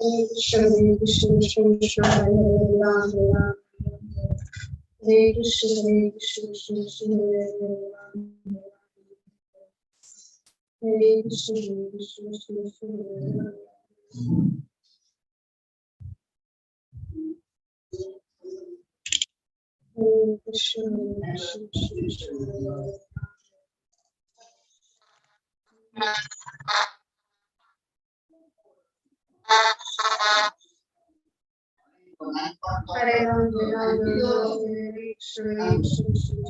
Krishna Krishna Krishna Hare Ram Ram Hare Krishna Krishna Krishna Hare Ram Hare Krishna Krishna Krishna Hare Ram Hare Krishna Krishna Krishna Hare Ram Hare Ram Hare Krishna Krishna Krishna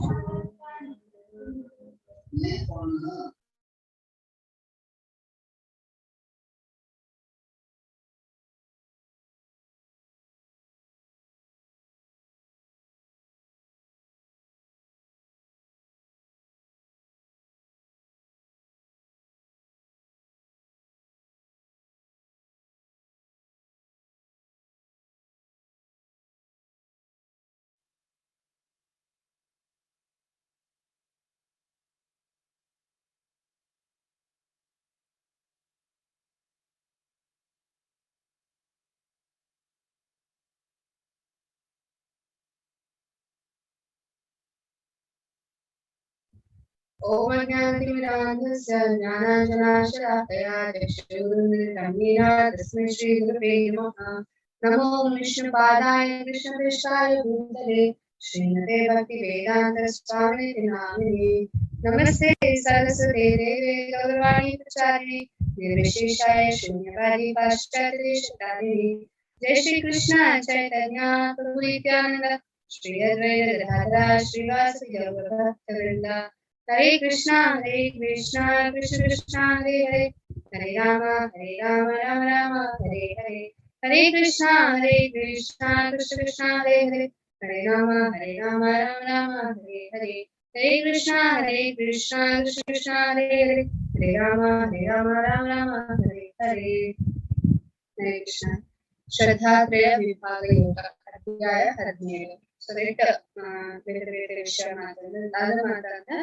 Om Jnanatimirandhasya Jnananjanashakaya Chakshurunmilitam Yena Tasmai Shri Gurave Namaha Namo Vishnupadaya Krishnapresthaya Bhutale Srimate Bhaktivedanta Swamiti Namine Namaste Saraswate Deve Gauravani Pracharine Nirvisheshaya Shunyavadi Paschatya Shatadini Jai Shri Krishna Chaitanya Prabhu Nityananda Shri Advaita Gadadhara Srivasadi Gaura Bhakta Hare Krishna Krishna Krishna Hare Hare Hare Rama Rama Rama Hare Hare Hare Krishna Krishna Krishna Hare Hare Hare Rama Rama Rama Hare Hare Hare Krishna Krishna Krishna Hare Hare Hare Rama Rama Rama Hare Hare Hare Krishna Shraddhatraya Vibhaga Yoga Adhyaya 17 So ಬೇರೆ ಬೇರೆ ವಿಷಯ ಮಾತಾಡ್ತಾ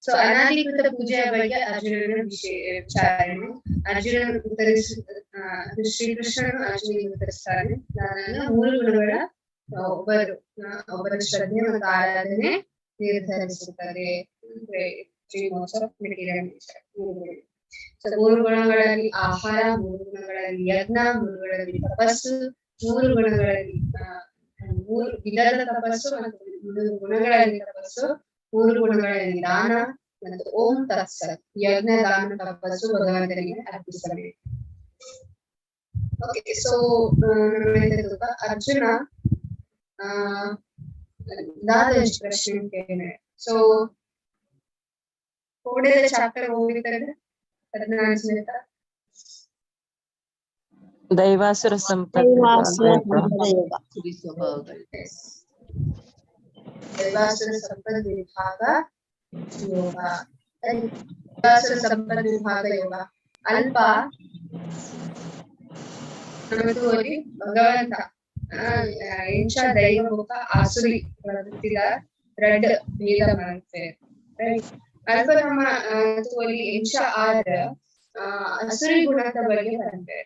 so ಅನಾಧಿಕೃತ ಪೂಜೆಯ ಬಗ್ಗೆ ಅರ್ಜುನನ ವಿಚಾರಣೆ ಅರ್ಜುನ ಶ್ರೀಕೃಷ್ಣನು ಅರ್ಜುನಿಗೆ ಉತ್ತರಿಸ್ತಾನೆ ನನ್ನ 3 ಗುಣಗಳ ಒಬ್ಬರ ಶ್ರದ್ಧೆ ಮತ್ತು ಆರಾಧನೆ ನಿರ್ಧರಿಸುತ್ತದೆ. 3 ಗುಣಗಳಲ್ಲಿ ಆಹಾರ, 3 ಗುಣಗಳಲ್ಲಿ ಯಜ್ಞ, 3 ಗುಣಗಳಲ್ಲಿ ತಪಸ್ಸು, 3 ಗುಣಗಳಲ್ಲಿ 3 ವಿಧದ ತಪಸ್ಸು ಮತ್ತು 3 ಗುಣಗಳಲ್ಲಿ ತಪಸ್ಸು, 3 ಗುಣಗಳಲ್ಲಿ ದಾನ ಮತ್ತು ಓಂ ತತ್ಸತ್ ಯಜ್ಞ ದಾನ ತಪಸ್ಸು ಭಗವಂತನಿಗೆ ಅರ್ಪಿಸಬೇಕು. ಓಕೆ, ಸೊ ಅರ್ಜುನ ದಾದಷ್ಟು ಪ್ರಶ್ನೆ ಕೇಳಿದೆ. ಸೊ ಓಡಿದ ಚಾಪ್ಟರ್ ಹೋಗಿದ್ದಾರೆ 14 ದೈವಾಸುರ ಸಂಪದ ವಿಭಾಗ ಯೋಗ. ದೈವಾಸುರ ಸಂಪದ ವಿಭಾಗ ಯೋಗ ಅಲ್ಪ ನೋಡಿ ಭಗವಂತ ಇಂಚ ದೈವ ಮುಖ ಆಸುರಿ ಪ್ರವೃತ್ತಿದ 2 ಭೇದ ಮಾಡ್ತೇವೆ. ಅಲ್ಪ ನಮ್ಮ ತೋಲಿ ಇಂಚ ಆದ್ರ ಅಸುರಿ ಗುಣದ ಬಗ್ಗೆ ಬರ್ತೇವೆ.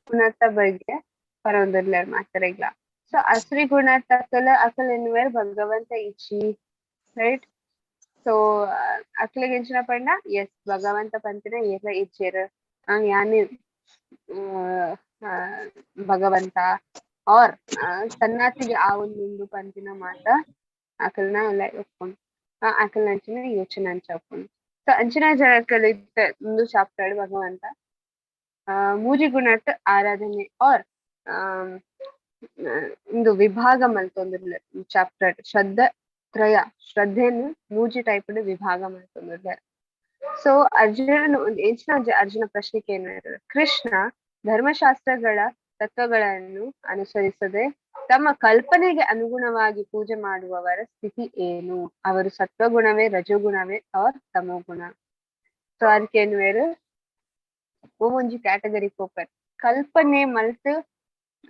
ಗುಣದ ಬಗ್ಗೆ ಪರವಂದರ್ಲ ಮಾಡ್ತಾರೆ ಈಗ. ಸೊ ಅಸುರಿ ಗುಣದ ಅಕಲ್ ಎನ್ನುವರು ಭಗವಂತ ಇಚ್ಚಿ ರೈಟ್. ಸೊ ಅಕ್ಲಿಗೆ ಎಂಚಿನ ಪಂಡ ಎಸ್ ಭಗವಂತ ಪಂತಿನ ಏನ ಇಚ್ಚೇರು ಯಾನಿ ಭಗವಂತ ಆರ್ ಸನ್ನಾತಿಗೆ ಆ ಒಂದು ಪಂತಿನ ಮಾತ ಅಕಲ್ನ ಎಲ್ಲ ಒಪ್ಕೊಂಡು ಅಕಲ್ ಅಂಚಿನ ಯೋಚನೆ ಅಂಚ ಒಪ್ಕೊಂಡು. ಸೊ ಅಂಚಿನ ಜನಕಲ್ ಒಂದು ಚಾಪ್ಟರ್ ಭಗವಂತ ಮೂಜಿ ಗುಣಟ್ ಆರಾಧನೆ ಆರ್ ಒಂದು ವಿಭಾಗ ಮಲ್ತೊಂದಿರ್ಲ ಚಾಪ್ಟರ್ ಶ್ರದ್ಧೆಯನ್ನು ಮೂಜಿ ಟೈಪ್ ವಿಭಾಗ ಮಲ್ತೊಂದಿರ್ಲ. ಸೊ ಅರ್ಜುನ ಪ್ರಶ್ನೆಗೆ ಏನು ಕೃಷ್ಣ ಧರ್ಮಶಾಸ್ತ್ರಗಳ ತತ್ವಗಳನ್ನು ಅನುಸರಿಸದೆ ತಮ್ಮ ಕಲ್ಪನೆಗೆ ಅನುಗುಣವಾಗಿ ಪೂಜೆ ಮಾಡುವವರ ಸ್ಥಿತಿ ಏನು? ಅವರು ಸತ್ವಗುಣವೇ, ರಜೋಗುಣವೇ ಆರ್ ತಮೋಗುಣ? ಸೊ ಅದಕ್ಕೇನು ವೇರು ಒಂಜಿ ಕ್ಯಾಟಗರಿ ಕೋಪರ್ ಕಲ್ಪನೆ ಮಲ್ತು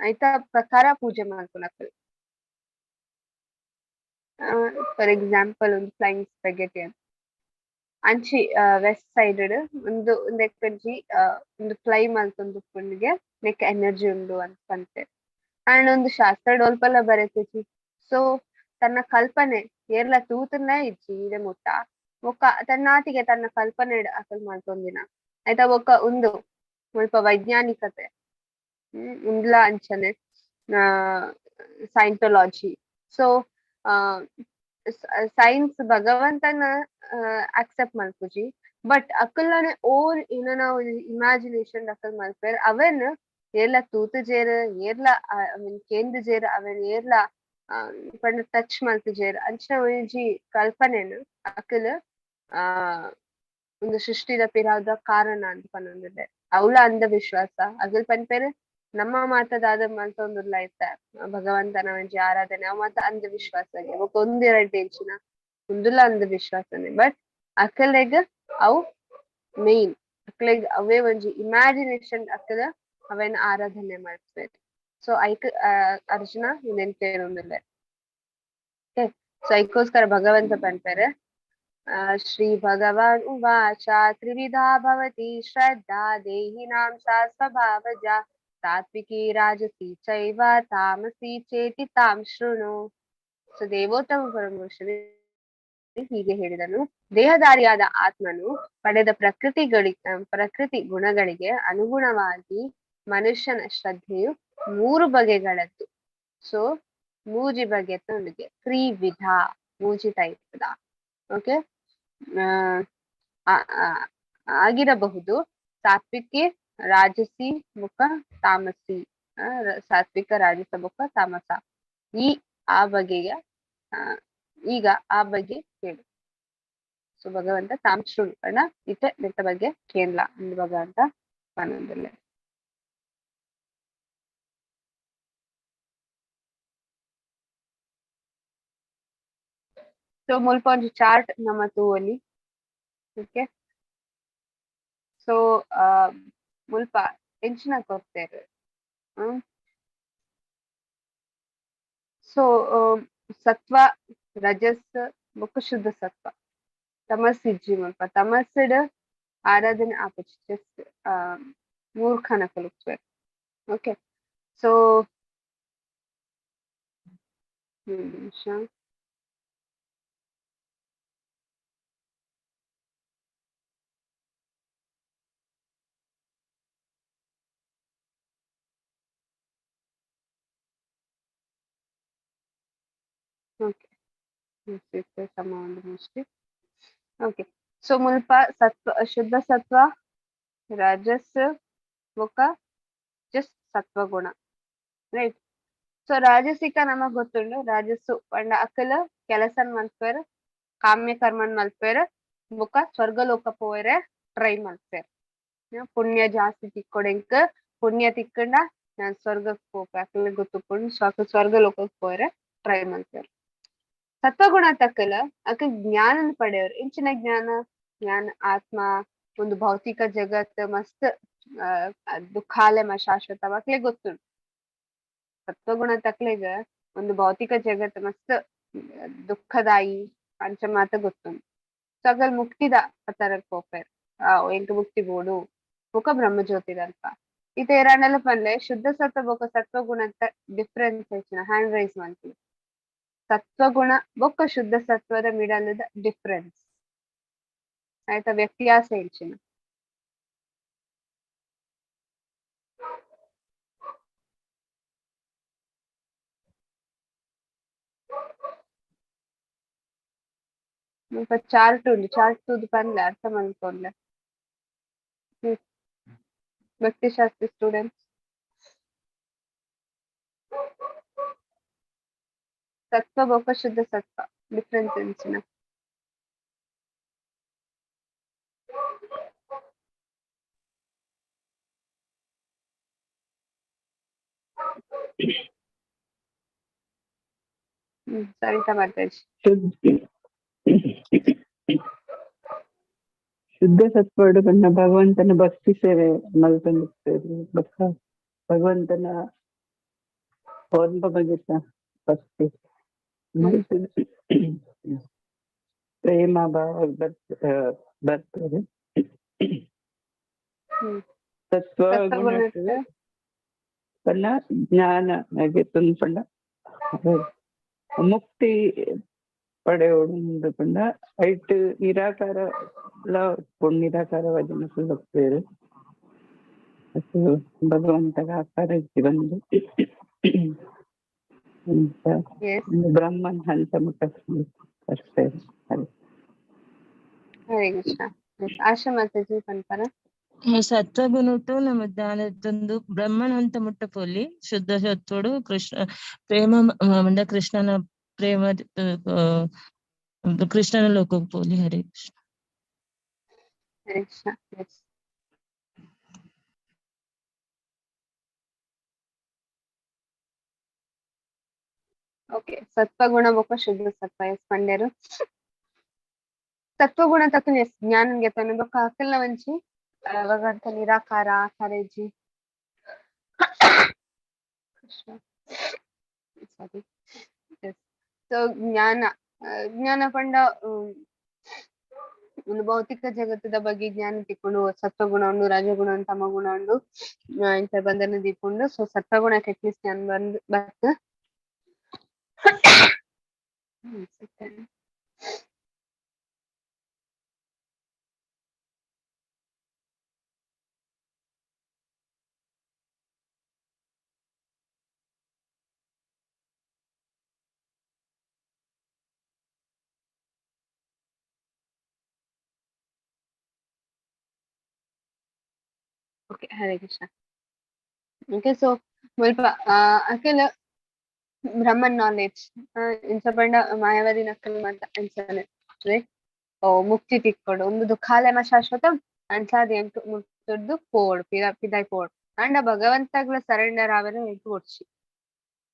ಆಯ್ತಾ ಪ್ರಕಾರ ಪೂಜೆ ಮಾಡ್ಕೊಳಕ್. ಫಾರ್ ಎಕ್ಸಾಂಪಲ್ ಒಂದು ಫ್ಲೈಯಿಂಗ್ ಸ್ಪೆಗೆಟಿ ಅಂತ ಅಂಚಿ ವೆಸ್ಟ್ ಸೈಡ್ ಒಂದು ಒಂದೆಕ್ಕಂಜಿ ಒಂದು ಫ್ಲೈ ಮಲ್ತೊಂದು ಪುಣ್ಣಿಗೆ ನೆಕ್ ಎನರ್ಜಿ ಉಂಡು ಅಂತ ಪಂತೆ. ಅಂಡ್ ಒಂದು ಶಾಸ್ತ್ರ ಡೋಲ್ಪಲ್ಲ ಬರೆತಿಜಿ. ಸೊ ತನ್ನ ಕಲ್ಪನೆ ಏರ್ಲ ತೂತನ್ನ ಇಜ್ಜಿ ಇದೆ ಮುಟ್ಟ ಒಕ್ಕ ತನ್ನಾತಿಗೆ ತನ್ನ ಕಲ್ಪನೆ ಅಸಲ್ ಮಾಡ್ತೊಂದಿನ ಆಯ್ತಾ ಒಕ್ಕ ಒಂದು ಸ್ವಲ್ಪ ವೈಜ್ಞಾನಿಕತೆ ಉಂಡ್ಲ ಅಂಚನೆ ಸೈಂಟೊಲಾಜಿ. ಸೊ ಸೈನ್ಸ್ ಭಗವಂತನ ಅಕ್ಸೆಪ್ಟ್ ಮಲ್ಪುಜಿ ಬಟ್ ಅಕಲ್ಲಾನೆ ಓರ್ ಏನನ ಇಮ್ಯಾಜಿನೇಷನ್ ಅಕಲ್ ಮಲ್ಪೇರ್ ಅವನ್ ಏರ್ಲ ತೂತು ಜೇರ್ ಏರ್ಲ ಅವನ್ ಕೇಂದ್ರ ಜೇರ್ ಅವನ್ ಏರ್ಲ ಪಂಡ ಟಚ್ ಮಲ್ತು ಜೇರ್ ಅಂಚಿನ ಒಂಜಿ ಕಲ್ಪನೆನ್ ಅಕಲ್ ಒಂದು ಸೃಷ್ಟಿದ ಪಿರಾದ ಕಾರಣ ಅಂತ ಪನ್ನೊಂದಿದೆ ಅವಳ ಅಂಧವಿಶ್ವಾಸ ಅಗಲ್ ಪನ್ಪೇರೆ ನಮ್ಮ ಮಾತದಾದ ಮಲ್ತೊಂದುಲ್ಲ ಇತ್ತ ಭಗವಂತನ ಒಂಜಿ ಆರಾಧನೆ ಅವ್ ಮಾತ ಅಂಧವಿಶ್ವಾಸಗೆ ಒಂದೆರಡು ಇಂಚಿನ ಒಂದುಲ್ಲ ಅಂಧವಿಶ್ವಾಸನೆ ಬಟ್ ಅಕಲೆಗ್ ಅವು ಮೇನ್ ಅಕಲೆಗ್ ಅವೇ ಒಂಜಿ ಇಮ್ಯಾಜಿನೇಷನ್ ಅಕಲ ಅವೇನ್ ಆರಾಧನೆ ಮಾಡ್ತಾರೆ. ಸೊ ಐಕ್ ಅರ್ಜುನ ನೆನ್ಪೇರೊಂದಿಲ್ಲ. ಸೊ ಐಕೋಸ್ಕರ ಭಗವಂತ ಪನ್ಪೇರೆ ಶ್ರೀ ಭಗವಾನ್ ಉವಾಚ ತ್ರಿವಿಧಾ ಭವತಿ ಶ್ರದ್ಧಾ ದೇಹಿನಾಂ ಸಾ ಸ್ವಭಾವಜ ಸಾತ್ವಿಕಿ ರಾಜಸಿ ಚೈವ ತಾಮಸಿ ಚೇತಿ ತಾಂ ಶೃಣು. ಸೊ ದೇವೋತ್ತಮ ಪರಮೇಶ್ವರ ಹೀಗೆ ಹೇಳಿದನು, ದೇಹಧಾರಿಯಾದ ಆತ್ಮನು ಪಡೆದ ಪ್ರಕೃತಿ ಗುಣಗಳಿಗೆ ಅನುಗುಣವಾಗಿ ಮನುಷ್ಯನ ಶ್ರದ್ಧೆಯು 3 ಬಗೆಗಳದ್ದು. ಸೊ ಮೂಜಿ ಬಗೆ ಉಂಡಿಗೆ ತ್ರಿವಿಧ ಮೂಜಿ ಟೈಪ್ ಓಕೆ ಆಗಿರಬಹುದು. ಸಾತ್ವಿಕಿ ರಾಜಸಿ ಮುಖ ತಾಮಸಿ ಸಾತ್ವಿಕ ರಾಜಸ ಮುಖ ತಾಮಸ ಆ ಬಗೆಯ ಈಗ ಆ ಬಗ್ಗೆ ಕೇಳು. ಸೊ ಭಗವಂತ ತಾಮ್ ಶೃಣು ಅಣ್ಣ ಇತ್ತೆ ನೆತ್ತ ಬಗ್ಗೆ ಕೇಳಲ ಅಂದ್ ಭಗವಂತ ಆನಂದಲ್ಲೇ. ಸೊ ಮುಲ್ಪ ಒಂಜಿ ಚಾರ್ಟ್ ನಮ್ಮ ತೂವೊಲಿ ಓಕೆ. ಸೊ ಮುಲ್ಪ ಎಂಚಿನ ಕೊಡ್ತೇವೆ. ಸೊ ಸತ್ವ ರಜಸ್ ಬೊಕ್ಕ ಶುದ್ಧ ಸತ್ವ ತಮಸ್ ಇಜ್ಜಿ ಮುಲ್ಪ ತಮಸ್ಡ್ ಆರಾಧನೆ ಆಪುಜಿ ಜಸ್ಟ್ ಮೂರ್ಖನ ಕಲುಕ್ಬೇಕು ಓಕೆ. ಸೊ ನಿಮಿಷ ಓಕೆ ಸಮ ಒಂದು ಮೋಸ್ಟ್ಲಿ ಓಕೆ. ಸೊ ಮುಲ್ಪ ಸತ್ವ ಶುದ್ಧ ಸತ್ವ ರಜಸ್ ಬೊಕ್ಕ ಜಸ್ಟ್ ಸತ್ವಗುಣ ರೈಟ್. ಸೊ ರಾಜಸಿಕ ನಮಗ್ ಗೊತ್ತುಂಡು ರಾಜಸ್ಸು ಪಂಡ ಅಕಲ್ ಕೆಲಸನ್ ಮಲ್ಪೇರ್ ಕಾಮ್ಯ ಕರ್ಮನ್ ಮಲ್ಪೇರ್ ಬೊಕ್ಕ ಸ್ವರ್ಗಲೋಕ ಪೋಯರೆ ಟ್ರೈ ಮಲ್ಪೇರ್. ಪುಣ್ಯ ಜಾಸ್ತಿ ತಿಕ್ಕೊಡೆಂಕ್ ಪುಣ್ಯ ತಿಕ್ಕಂಡ ನಾನ್ ಸ್ವರ್ಗಕ್ ಪೋಪ ಅಕಲ್ ಗೊತ್ತುಕೊಂಡು ಸ್ವರ್ಗಲೋಕಕ್ ಪೋಯರೆ ಟ್ರೈ ಮಲ್ಪೇರ್. ಸತ್ವಗುಣ ತಕ್ಕಲ ಅಕ ಜ್ಞಾನನ ಪಡೆಯವ್ರು ಇಂಚಿನ ಜ್ಞಾನ ಆತ್ಮ ಒಂದು ಭೌತಿಕ ಜಗತ್ ಮಸ್ತ್ ದುಃಖಾಲಯ ಶಾಶ್ವತ ಅಕ್ಲೆ ಗೊತ್ತುಂಟು. ಸತ್ವಗುಣ ತಕ್ಲೆಗ ಒಂದು ಭೌತಿಕ ಜಗತ್ ಮಸ್ತ್ ದುಃಖದಾಯಿ ಅಂಚ ಮಾತ ಗೊತ್ತುಂಟು. ಸೊ ಅಕಲ್ ಮುಕ್ತಿದ ಪತರ ಪೋಪೇರ್ ಎಂಕ್ ಮುಕ್ತಿ ಬೋಡು ಬೊಕ ಬ್ರಹ್ಮಜ್ಯೋತಿದ ಅಲ್ಪ ಇತ ಎರಡನೆಲ್ಲ ಪನ್ಲೆ ಶುದ್ಧ ಸತ್ವ ಬೊಕ ಸತ್ವಗುಣದ ಡಿಫ್ರೆನ್ಸ್ ಹೆಚ್ಚಿನ ಹ್ಯಾಂಡ್ ರೈಸ್ ಮಾಡ್ತೀವಿ. ಸತ್ವಗುಣ ಬೊಕ್ಕ ಶುದ್ಧ ಸತ್ವದ ಮಿಡಲ್ದ ಡಿಫ್ರೆನ್ಸ್ ಆಯ್ತಾ ವ್ಯತ್ಯಾಸ ಹೆಚ್ಚಿನ. ಚಾರ್ಟ್ ಉಂಡು ಚಾರ್ಟ್ ತೂದು ಪನ್ಲೆ ಅರ್ಥ ಮಾಡ್ಕೊಂಡ್ಲೆ ವ್ಯಕ್ತಿಶಾಸ್ತ್ರಿ ಸ್ಟೂಡೆಂಟ್ಸ್. ಸತ್ವ ಬೊಕ್ಕ ಶುದ್ಧ ಸತ್ವ ಡಿಫ್ರೆನ್ಸ್ ಎಂಚಿನ ಸರಿತಾ ಮಾತಾಜಿ. ಶುದ್ಧ ಸತ್ವಡು ಕನ್ನ ಭಗವಂತನ ಭಕ್ತಿ ಸೇವೆ ಮಲ್ಪಂದಿರ್ತೇವೆ ಬೊಕ್ಕ ಭಗವಂತನ ಬಗೆತ ಭಕ್ತಿ ಪ್ರೇಮ ಭಾವ ಬರ್ತದೆ. ಹ್ಮ್. ಸತ್ವಗುಣ ಸತ್ವಗುಣಕ್ಕೆ ಪಂಡ ಜ್ಞಾನ ಹಾಗೆ ಪಂಡ ಮುಕ್ತಿ ಪಡೆಯೋಡು ಪಂಡ ಐಟ್ ನಿರಾಕಾರ ನಿರಾಕಾರ ವಚನ ಹೋಗ್ತೇವೆ. ಅದು ಭಗವಂತನ ಆಕಾರ ಇಟ್ಟು ಬಂದು Yes. ಬ್ರಹ್ಮನ್ ಹಂತ ಮುಟ್ಟ ಬರ್ತೇವೆ. ಹರೇ ಕೃಷ್ಣ. ಆಶಾ ಮಾತಾಜಿ ಪಂಪರ ಸತ್ವಗುಣಟ್ಟು ನಮ್ಮ ಜ್ಞಾನದೊಂದು ಬ್ರಹ್ಮಣ ಅಂತ ಮುಟ್ಟಪೋಲಿ ಶುದ್ಧ ಸತ್ವಡು ಕೃಷ್ಣ ಪ್ರೇಮ ಮಂಡ ಕೃಷ್ಣನ ಪ್ರೇಮ ಕೃಷ್ಣನ ಲೋಕಕ್ಕೆ ಪೋಲಿ. ಹರೇ ಕೃಷ್ಣ. ಹರೇ ಕೃಷ್ಣ. Yes. ಓಕೆ, ಸತ್ವಗುಣ ಬೊಕ್ಕ ಶುದ್ಧ ಸತ್ವ ಎಸ್ ಪಂಡ್ಯರು ಸತ್ವಗುಣ ತಕ್ಕನ ಎಸ್ ಜ್ಞಾನಂಗೆ ತನ್ನ ಬೊಕ್ಕ ಅಕಲ್ನ ವಂಚಿ ಭಗವಂತ ನಿರಾಕಾರ ಆಕಾರೇಜಿ ಸಾರಿ. ಸೊ ಜ್ಞಾನ ಪಂಡ ಒಂದು ಭೌತಿಕ ಜಗತ್ತದ ಬಗ್ಗೆ ಜ್ಞಾನ ತಿಕ್ಕೊಂಡು ಸತ್ವಗುಣ ಉಂಡು, ರಜಗುಣ ಉಂಡು, ತಮಗುಣ ಉಂಡು ಇಂಥ ಬಂಧನ ತಿಕ್ಕೊಂಡು ಸೊ ಸತ್ವಗುಣಕ್ಕೆ ಅಟ್ಲೀಸ್ಟ್ ಜ್ಞಾನ ಬಂದ್ ಬತ್ okay. Hare Krishna. Okay, so ಸ್ವಲ್ಪ ಅಕಲ್ ಬ್ರಹ್ಮನ್ ನಾಲೆಡ್ಜ್ ಇಂಚ ಪಂಡ ಮಾಯಾವಾದಿ ನಕಲ್ ಮಾತ ಅನ್ಸನೆ ಮುಕ್ತಿ ತಿಕ್ಕೊಡು ಒಂದು ದುಃಖಾಲಯ ಶಾಶ್ವತ ಅನ್ಸಾದಿ ಎಂಟು ಮುಟ್ಟದ್ದು ಪೋಡ್ ಪಿದಾಯ್ ಪೋಡ್ ಅಂಡ ಭಗವಂತಗ್ಲ ಸರೆಂಡರ್ ಆವರೆ ಎಂಟು ಕೊಡ್ಚಿ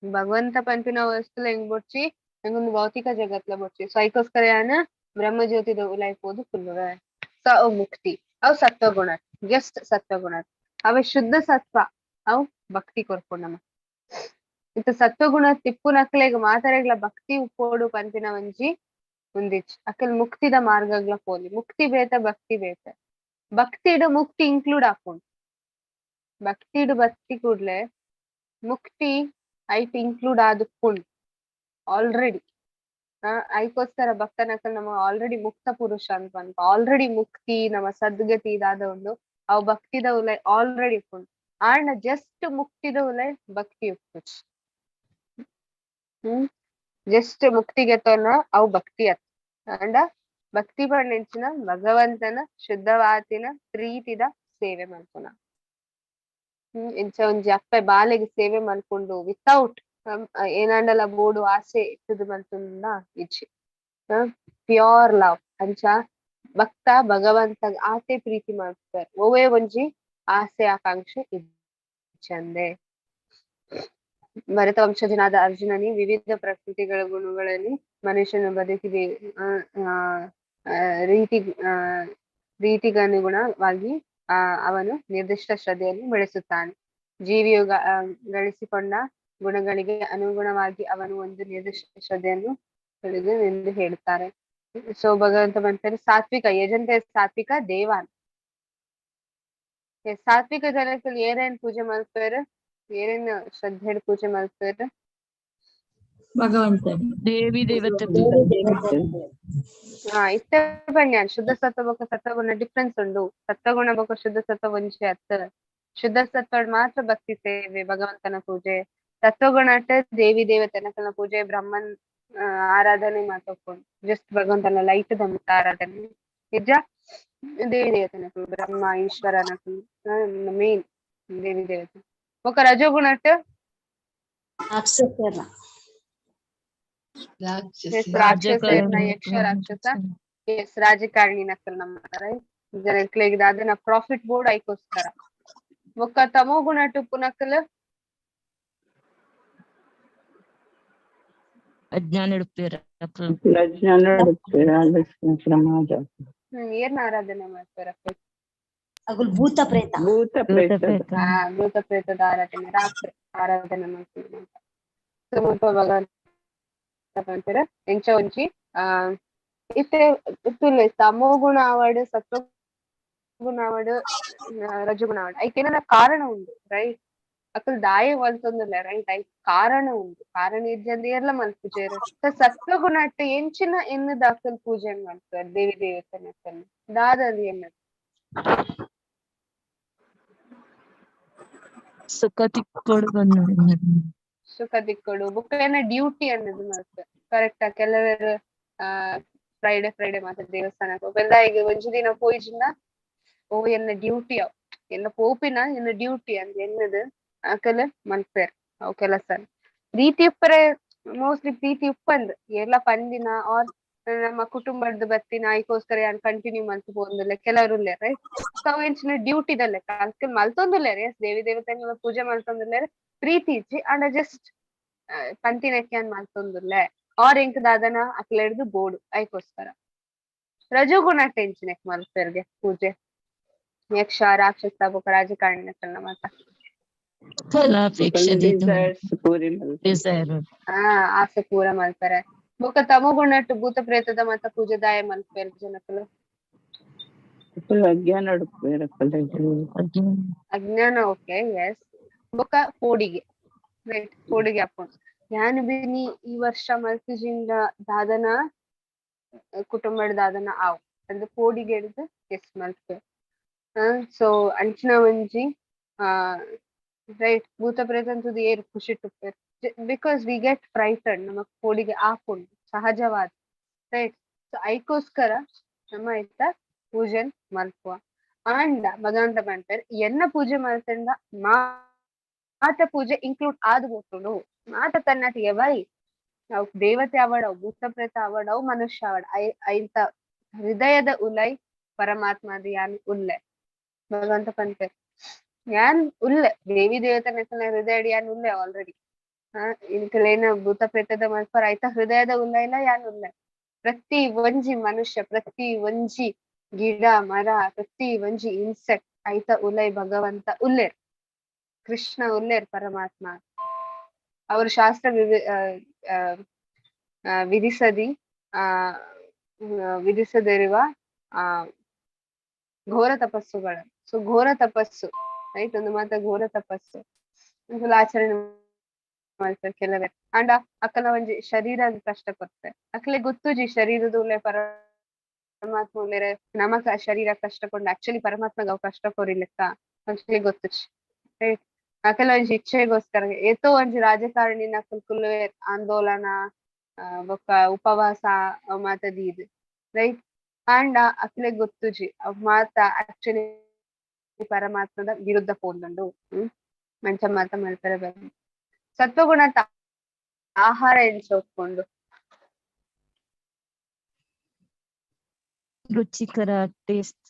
ಭಗವಂತ ಪಂಪಿನ ವಸ್ತುಲ ಹೆಂಗ್ ಬೊಡ್ಚಿ ಹೆಂಗೊಂದು ಭೌತಿಕ ಜಗತ್ಲ ಬೊಡ್ಚಿ. ಸೊ ಐಕೋಸ್ಕರ ಯಾನ ಬ್ರಹ್ಮಜ್ಯೋತಿ ಲೈಫ್ ಓದು ಫುಲ್ ಸೊ ಅವು ಮುಕ್ತಿ ಅವು ಸತ್ವಗುಣ ಜಸ್ಟ್ ಸತ್ವಗುಣ ಅವ ಶುದ್ಧ ಸತ್ವ ಅವು ಭಕ್ತಿ ಕೊರ್ಕೊಂಡಮ್ಮ. ಇತ್ತ ಸತ್ವಗುಣ ತಿಪ್ಪು ನಕ್ಲೆಗ್ ಮಾತಾರೆಗ್ಲ ಭಕ್ತಿ ಉಪ್ಪೋಡು ಪಂಪಿನ ಒಂಜಿ ಒಂದಿಚ್ ಅಕಲ್ ಮುಕ್ತಿದ ಮಾರ್ಗಗ್ಲ ಪೋಲಿ. ಮುಕ್ತಿ ಬೇತ ಭಕ್ತಿ ಬೇತ. ಭಕ್ತಿಡು ಮುಕ್ತಿ ಇನ್ಕ್ಲೂಡ್ ಹಾಕೊಂಡು ಭಕ್ತಿಡು ಭಕ್ತಿ ಕೂಡ್ಲೆ ಮುಕ್ತಿ ಐಟ್ ಇನ್ಕ್ಲೂಡ್ ಆದುಕೊಂಡು ಆಲ್ರೆಡಿ ಐಕೋಸ್ಕರ ಭಕ್ತನಕಲ್ ನಮ್ಮ ಆಲ್ರೆಡಿ ಮುಕ್ತ ಪುರುಷ ಅಂತ ಅನ್ಕ ಆಲ್ರೆಡಿ ಮುಕ್ತಿ ನಮ್ಮ ಸದ್ಗತಿ ಇದಾದ ಒಂದು ಅವು ಭಕ್ತಿದ ಉಲೈ ಆಲ್ರೆಡಿ ಉಪ್ಪುಂಡು ಆಂಡ ಜಸ್ಟ್ ಮುಕ್ತಿದ ಉಲೈ ಭಕ್ತಿ ಉಪ್ಪುಚ್. ಜಸ್ಟ್ ಮುಕ್ತಿಗೆ ತೋನ ಅವು ಭಕ್ತಿ ಅತ್ ಅಂಡ ಭಕ್ತಿ ಪಂಡಿಂಚಿನ ಭಗವಂತನ ಶುದ್ಧವಾತಿನ ಪ್ರೀತಿದ ಸೇವೆ ಮಲ್ಪುನ. ಇಂಚ ಒಂಜಿ ಅಪ್ಪೆ ಬಾಲೆಗೆ ಸೇವೆ ಮಲ್ಕೊಂಡು ವಿತೌಟ್ ಏನಾಂಡಲ ಬೋಡು ಆಸೆ ಇಟ್ಟದು ಮಲ್ತುಂಡ ಇಜ್ಜಿ ಪ್ಯೂರ್ ಲವ್ ಅಂಚ ಭಕ್ತ ಭಗವಂತ ಆತೆ ಪ್ರೀತಿ ಮಾಡ್ತಾರೆ ಓವೇ ಒಂಜಿ ಆಸೆ ಆಕಾಂಕ್ಷೆ ಇಚ್ಛಂದೆ. ಭರತ ವಂಶಜನಾದ ಅರ್ಜುನನಿ ವಿವಿಧ ಪ್ರಕೃತಿಗಳ ಗುಣಗಳಲ್ಲಿ ಮನುಷ್ಯನ ಬದುಕಿಗೆ ರೀತಿಗನುಗುಣವಾಗಿ ಅವನು ನಿರ್ದಿಷ್ಟ ಶ್ರದ್ಧೆಯನ್ನು ಬೆಳೆಸುತ್ತಾನೆ. ಜೀವಿಯು ಗಳಿಸಿಕೊಂಡ ಗುಣಗಳಿಗೆ ಅನುಗುಣವಾಗಿ ಅವನು ಒಂದು ನಿರ್ದಿಷ್ಟ ಶ್ರದ್ಧೆಯನ್ನು ಬೆಳೆದು ಎಂದು ಹೇಳುತ್ತಾರೆ. ಸೊ ಭಗವಂತ ಬಂತಾರೆ ಸಾತ್ವಿಕ ಯಜಂತೆ ಸಾತ್ವಿಕ ದೇವಾನ್ ಸಾತ್ವಿಕ ಜನಕ್ಕಲ್ಲಿ ಏನೇನ್ ಪೂಜೆ ಮಾಡ್ತಾರೆ ಏನೇನ್ ಶ್ರದ್ಧೆ ಪೂಜೆ ಮಾಡ್ತಾರೆ ಭಗವಂತ ದೇವಿ ದೇವತೆ ಇಷ್ಟ ಬನ್ನಿ ಶುದ್ಧ ಸತ್ವ ಬೊಕ್ಕ ಸತ್ವಗುಣ ಡಿಫ್ರೆನ್ಸ್ ಉಂಡು. ಸತ್ವಗುಣ ಬೊಕ್ಕ ಶುದ್ಧ ಸತ್ವ ಒಂಜಿ ಅತ್ತ ಶುದ್ಧ ಸತ್ವ ಮಾತ್ರ ಭಕ್ತಿ ಸೇವೆ ಭಗವಂತನ ಪೂಜೆ. ಸತ್ವಗುಣ ದೇವಿ ದೇವತೆನಕಲ್ನ ಪೂಜೆ ಬ್ರಹ್ಮನ್ ಆರಾಧನೆ ಮಾತಾಡ್ಕೊಂಡು ಜಸ್ಟ್ ಭಗವಂತನ ಲೈಟ್ ದಂತ ಆರಾಧನೆ ನಿಜ ದೇವಿ ದೇವತೆನ ಬ್ರಹ್ಮ ಈಶ್ವರನ ಮೇನ್ ದೇವಿ ದೇವತೆ. ఒక రజోగుణ ರಾಕ್ಷಸ ಯಕ್ಷ ರಾಕ್ಷಸ ರಾಜಕಾರಣಿ ನಕಲ್ ನಮ್ಮ ಅದನ್ನ ಪ್ರಾಫಿಟ್ ಬೋರ್ಡ್ ಐಕೋಸ್ಕರ. ఒక ತಮೋ ಗುಣ ಟುಪ್ಪು ನಕಲ್ ಅಜ್ಞಾನ ಇಡುತ್ತೇರ ಏನ್ ಆರಾಧನೆ ಮಾಡ್ತಾರ ಭೂತ ಪ್ರೇತ ಭೂತ ಪ್ರೇತದ ಆರಾಧನೆ ರಾತ್ರಿ ಆರಾಧನೆ ಮಾಡ್ತೀವಿ ಅಂತ ಭಗವಂತ ಅಂತಾರೆ ಎಂಚ ಒಂಚಿ ಇತ್ತೆ ತುಲೆ ತಮೋ ಗುಣ ಆವಡ್ ಸತ್ವ ಗುಣ ಆವಡ್ ರಜಗುಣ ಆವಡ್ ಐಕೆನ ಕಾರಣ ಉಂಡು ರೈಟ್ ಅಕಲ್ ದಾಯ ವಲ್ತೊಂದುಲ್ಲ ರೈಟ್ ಐ ಕಾರಣ ಉಂಡು ಕಾರಣ ಇಜ್ಜಂದೇರ್ಲ ಮಲ್ಪುಜೆರ್ ಸತ್ವಗುಣ ಅಟ್ಟ ಎಂಚಿನ ಎನ್ನದ ಅಕಲ್ ಪೂಜೆ ಮಾಡ್ತಾರೆ ದೇವಿ ದೇವತೆನ ದಾದದು ಎನ್ನದು ಸುಖ ತಿಕ್ಕೊಡು ಬಂದು ಸುಖ ದಿಕ್ಕೊಡು ಬುಕ್ಕ ಏನ ಡ್ಯೂಟಿ ಅನ್ನೋದು ಮಾಡ್ತಾರೆ ಕರೆಕ್ಟ್ ಕೆಲವರು ಫ್ರೈಡೆ ಮಾತ್ರ ದೇವಸ್ಥಾನಕ್ಕೆ ಹೋಗ್ಬಲ್ಲ ಈಗ ಒಂಜಿ ದಿನ ಪೋಯಿಜಿಂದ ಓ ಎನ್ನ ಡ್ಯೂಟಿ ಅವ್ ಎನ್ನ ಪೋಪಿನ ಎನ್ನ ಡ್ಯೂಟಿ ಅಂತ ಎನ್ನದು ಆಕಲ ಮಲ್ಪೇರ್ ಅವ್ ಕೆಲಸ ಪ್ರೀತಿ ಉಪ್ಪರೆ ಮೋಸ್ಟ್ಲಿ ಪ್ರೀತಿ ಉಪ್ಪಂದ್ ಎಲ್ಲ ಪಂದಿನ ಆರ್ ನಮ್ಮ ಕುಟುಂಬದ ಬತ್ತಿನ ಐಕೋಸ್ಕರ ಯಾನ್ ಕಂಟಿನ್ಯೂ ಮಲ್ತು ಹೋಗುದಿಲ್ಲ ಕೆಲವರು ರೈಟ್ ಸೊ ಅವ್ ಎಂಚಿನ ಡ್ಯೂಟಿದಲ್ಲೇ ಅದ್ಕೆ ಮಲ್ತೊಂದುಲ್ಲೆ ದೇವಿ ದೇವತೆಗಳ ಪೂಜೆ ಮಲ್ತೊಂದುಲ್ಲೆ ಪ್ರೀತಿ ಇಜ್ಜಿ ಅಂಡ ಜಸ್ಟ್ ಪಂತಿನಕ್ಕೆ ಅನ್ ಮಲ್ತೊಂದುಲ್ಲೆ ಆರ್ ಎಂಕ್ ದಾದನ ಅಕ್ಲ ಹಿಡ್ದು ಬೋಡು ಐಕೋಸ್ಕರ ರಜೋಗುಣ ಟೆನ್ಷನ್ ಮಲ್ಪೆರ್ಗೆ ಪೂಜೆ ಯಕ್ಷ ರಾಕ್ಷಸ ಬೊಕ ರಾಜಕಾರಣಿಕಲ್ನ ಮಾತ ಫಲಾಪೇಕ್ಷೆ desires ಆಸೆ ಪೂರ ಮಲ್ಪರೆ ಬೊಕ ತಮಗುಣಟ್ಟು ಭೂತ ಪ್ರೇತದ ಮತ್ತ ಪೂಜೆ ದಾಯ ಮಲ್ಪೆರ್ ಜನಕಲು ಅಜ್ಞಾನ ಅಜ್ಞಾನ ಓಕೆ ಎಸ್ ಬೊಕ ಕೋಡಿಗೆ ರೈಟ್ ಕೋಡಿಗೆ ಅಪ್ಪುಂಡು ಯಾನ್ ಬಿನಿ ಈ ವರ್ಷ ಮಲ್ತಿಜಿಂದ ದಾದನ ಕುಟುಂಬದ ದಾದನ ಆವ್ ಅಂದ್ರೆ ಕೋಡಿಗೆ ಹಿಡಿದು ಎಸ್ ಮಲ್ಪೆ ಸೊ ಅಂಚಿನ ಒಂಜಿ ರೈಟ್ ಭೂತ ಪ್ರೇತ ಅಂತದ್ದು ಏರು ಖುಷಿ ಟುಪ್ಪೇರ್ ಬಿಕಾಸ್ ವಿ ಗೆಟ್ ಫ್ರೈಟನ್ ನಮ್ಮ ಕೋಡಿಗೆ ಆಪುಂಡು ಸಹಜವಾದ ರೈಟ್ ಸೊ ಐಕೋಸ್ಕರ ನಮ್ಮ ಇತ್ತ ಪೂಜೆನ್ ಮಲ್ಪುವ ಆಂಡ ಭಗವಂತ ಬಂಟರ್ ಎನ್ನ ಪೂಜೆ ಮಲ್ತಂಡ ಮಾತ ಪೂಜೆ ಇನ್ಕ್ಲೂಡ್ ಆದ್ ಗೊತ್ತುಂಡು ಮಾತ ತನ್ನಟಿಗೆ ಬೈ ಅವ್ ದೇವತೆ ಅವಡ್ ಅವ್ ಭೂತ ಪ್ರೇತ ಅವಡ್ ಅವ್ ಮನುಷ್ಯ ಅವಡ್ ಐಂತ ಹೃದಯದ ಉಲೈ ಪರಮಾತ್ಮದ ಯಾನ್ ಉಲ್ಲೆ ಭಗವಂತ ಪಂತೆ ಯಾನ್ ಉಲ್ಲೆ ದೇವಿ ದೇವತೆ ಹೃದಯ ಯಾನ್ ಉಲ್ಲೆ ಆಲ್ರೆಡಿ ಇನ್ಕಲೇನ ಭೂತ ಪ್ರೇತದ ಮಲ್ಪರ ಆಯ್ತಾ ಹೃದಯದ ಉಲ್ಲ ಇಲ್ಲ ಯಾನ್ ಉಲ್ಲೆ ಪ್ರತಿ ಒಂಜಿ ಮನುಷ್ಯ ಪ್ರತಿ ಒಂಜಿ ಗಿಡ ಮರ ಪ್ರತಿ ಒಂಜಿ ಇನ್ಸೆಕ್ಟ್ ಆಯ್ತ ಉಲೈ ಭಗವಂತ ಉಲ್ಲೇರ್ ಕೃಷ್ಣ ಉಲ್ಲೇರ್ ಪರಮಾತ್ಮ ಅವರು ಶಾಸ್ತ್ರ ವಿಧಿಸದಿರುವ ಘೋರ ತಪಸ್ಸುಗಳ ಸೊ ಘೋರ ತಪಸ್ಸು ರೈಟ್ ಒಂದು ಮಾತ್ರ ಘೋರ ತಪಸ್ಸು ಆಚರಣೆ ಮಾಡ್ತಾರೆ ಕೆಲವೇ ಅಂಡ ಅಕ್ಕನ ಒಂಜಿ ಶರೀರ ಕಷ್ಟ ಕೊಡ್ತಾರೆ ಅಕ್ಲೆ ಗೊತ್ತುಜಿ ಶರೀರದ ಉಳ್ಳೆ ಪರಮಾತ್ಮ ಉಳ್ಳೇರೆ ನಮಕ್ ಆ ಶರೀರ ಕಷ್ಟ ಕೊಂಡು ಆಕ್ಚುಲಿ ಪರಮಾತ್ಮಗ ಅವ್ ಕಷ್ಟ ಕೊರಿಲೆಕ್ಕ ಅಕ್ಲೆ ಗೊತ್ತುಜಿ ರೈಟ್ ಅಕಲ ಒಂಜಿ ಇಚ್ಛೆಗೋಸ್ಕರ ಏತೋ ಒಂಜಿ ರಾಜಕಾರಣಿನ ಕುಲ್ಕುಲು ಆಂದೋಲನ ಬೊಕ್ಕ ಉಪವಾಸ ಮಾತದೀದ್ ರೈಟ್ ಅಂಡ ಅಕ್ಲೆ ಗೊತ್ತುಜಿ ಅವ್ ಮಾತ ಆಕ್ಚುಲಿ ಪರಮಾತ್ಮದ ವಿರುದ್ಧ ಪೋಂದುಂಡು ಮಂಚ ಮಾತ ಮಲ್ಪರೆ ಬಂದು ಸತ್ವಗುಣ ಆಹಾರ ಎನ್ಸೋದ್ಕೊಂಡು ರುಚಿಕರ ಟೇಸ್ಟ್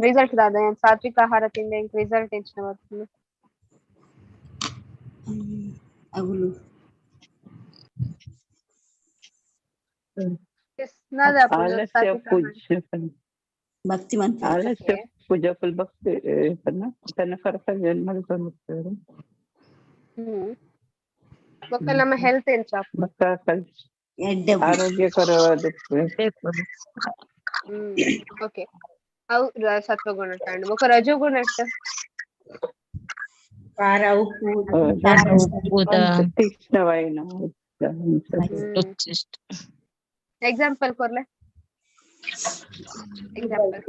ರಿಸಲ್ಟ್ ದಾದ ಸಾತ್ವಿಕ ಆಹಾರ ತಿಂದ ರಿಸಲ್ಟ್ ಎಂಚಿನ ಬರ್ತದೆ ಅವಳು ಭಕ್ತಿ ಆಲಸ್ಯ ಪೂಜಾ ಫುಲ್ ಭಕ್ತಿ ತನ್ನ ಕರ್ತವ್ಯ ಮಾಡ್ಕೊಂಡು ನಮ್ಮ ಹೆಲ್ತ್ ಏನ್ ಆರೋಗ್ಯಕರವಾದ ಓಕೆ ಅವು ಸತ್ವಗುಣ ಕಂಡು ಬೊಕ ರಜೋಗುಣ ಖಾರ ಉಪ್ಪು ತೀಕ್ಷ್ಣವಾಯಿನ ಎಕ್ಸಾಂಪಲ್ ಕೊರ್ಲೆ ಎಕ್ಸಾಂಪಲ್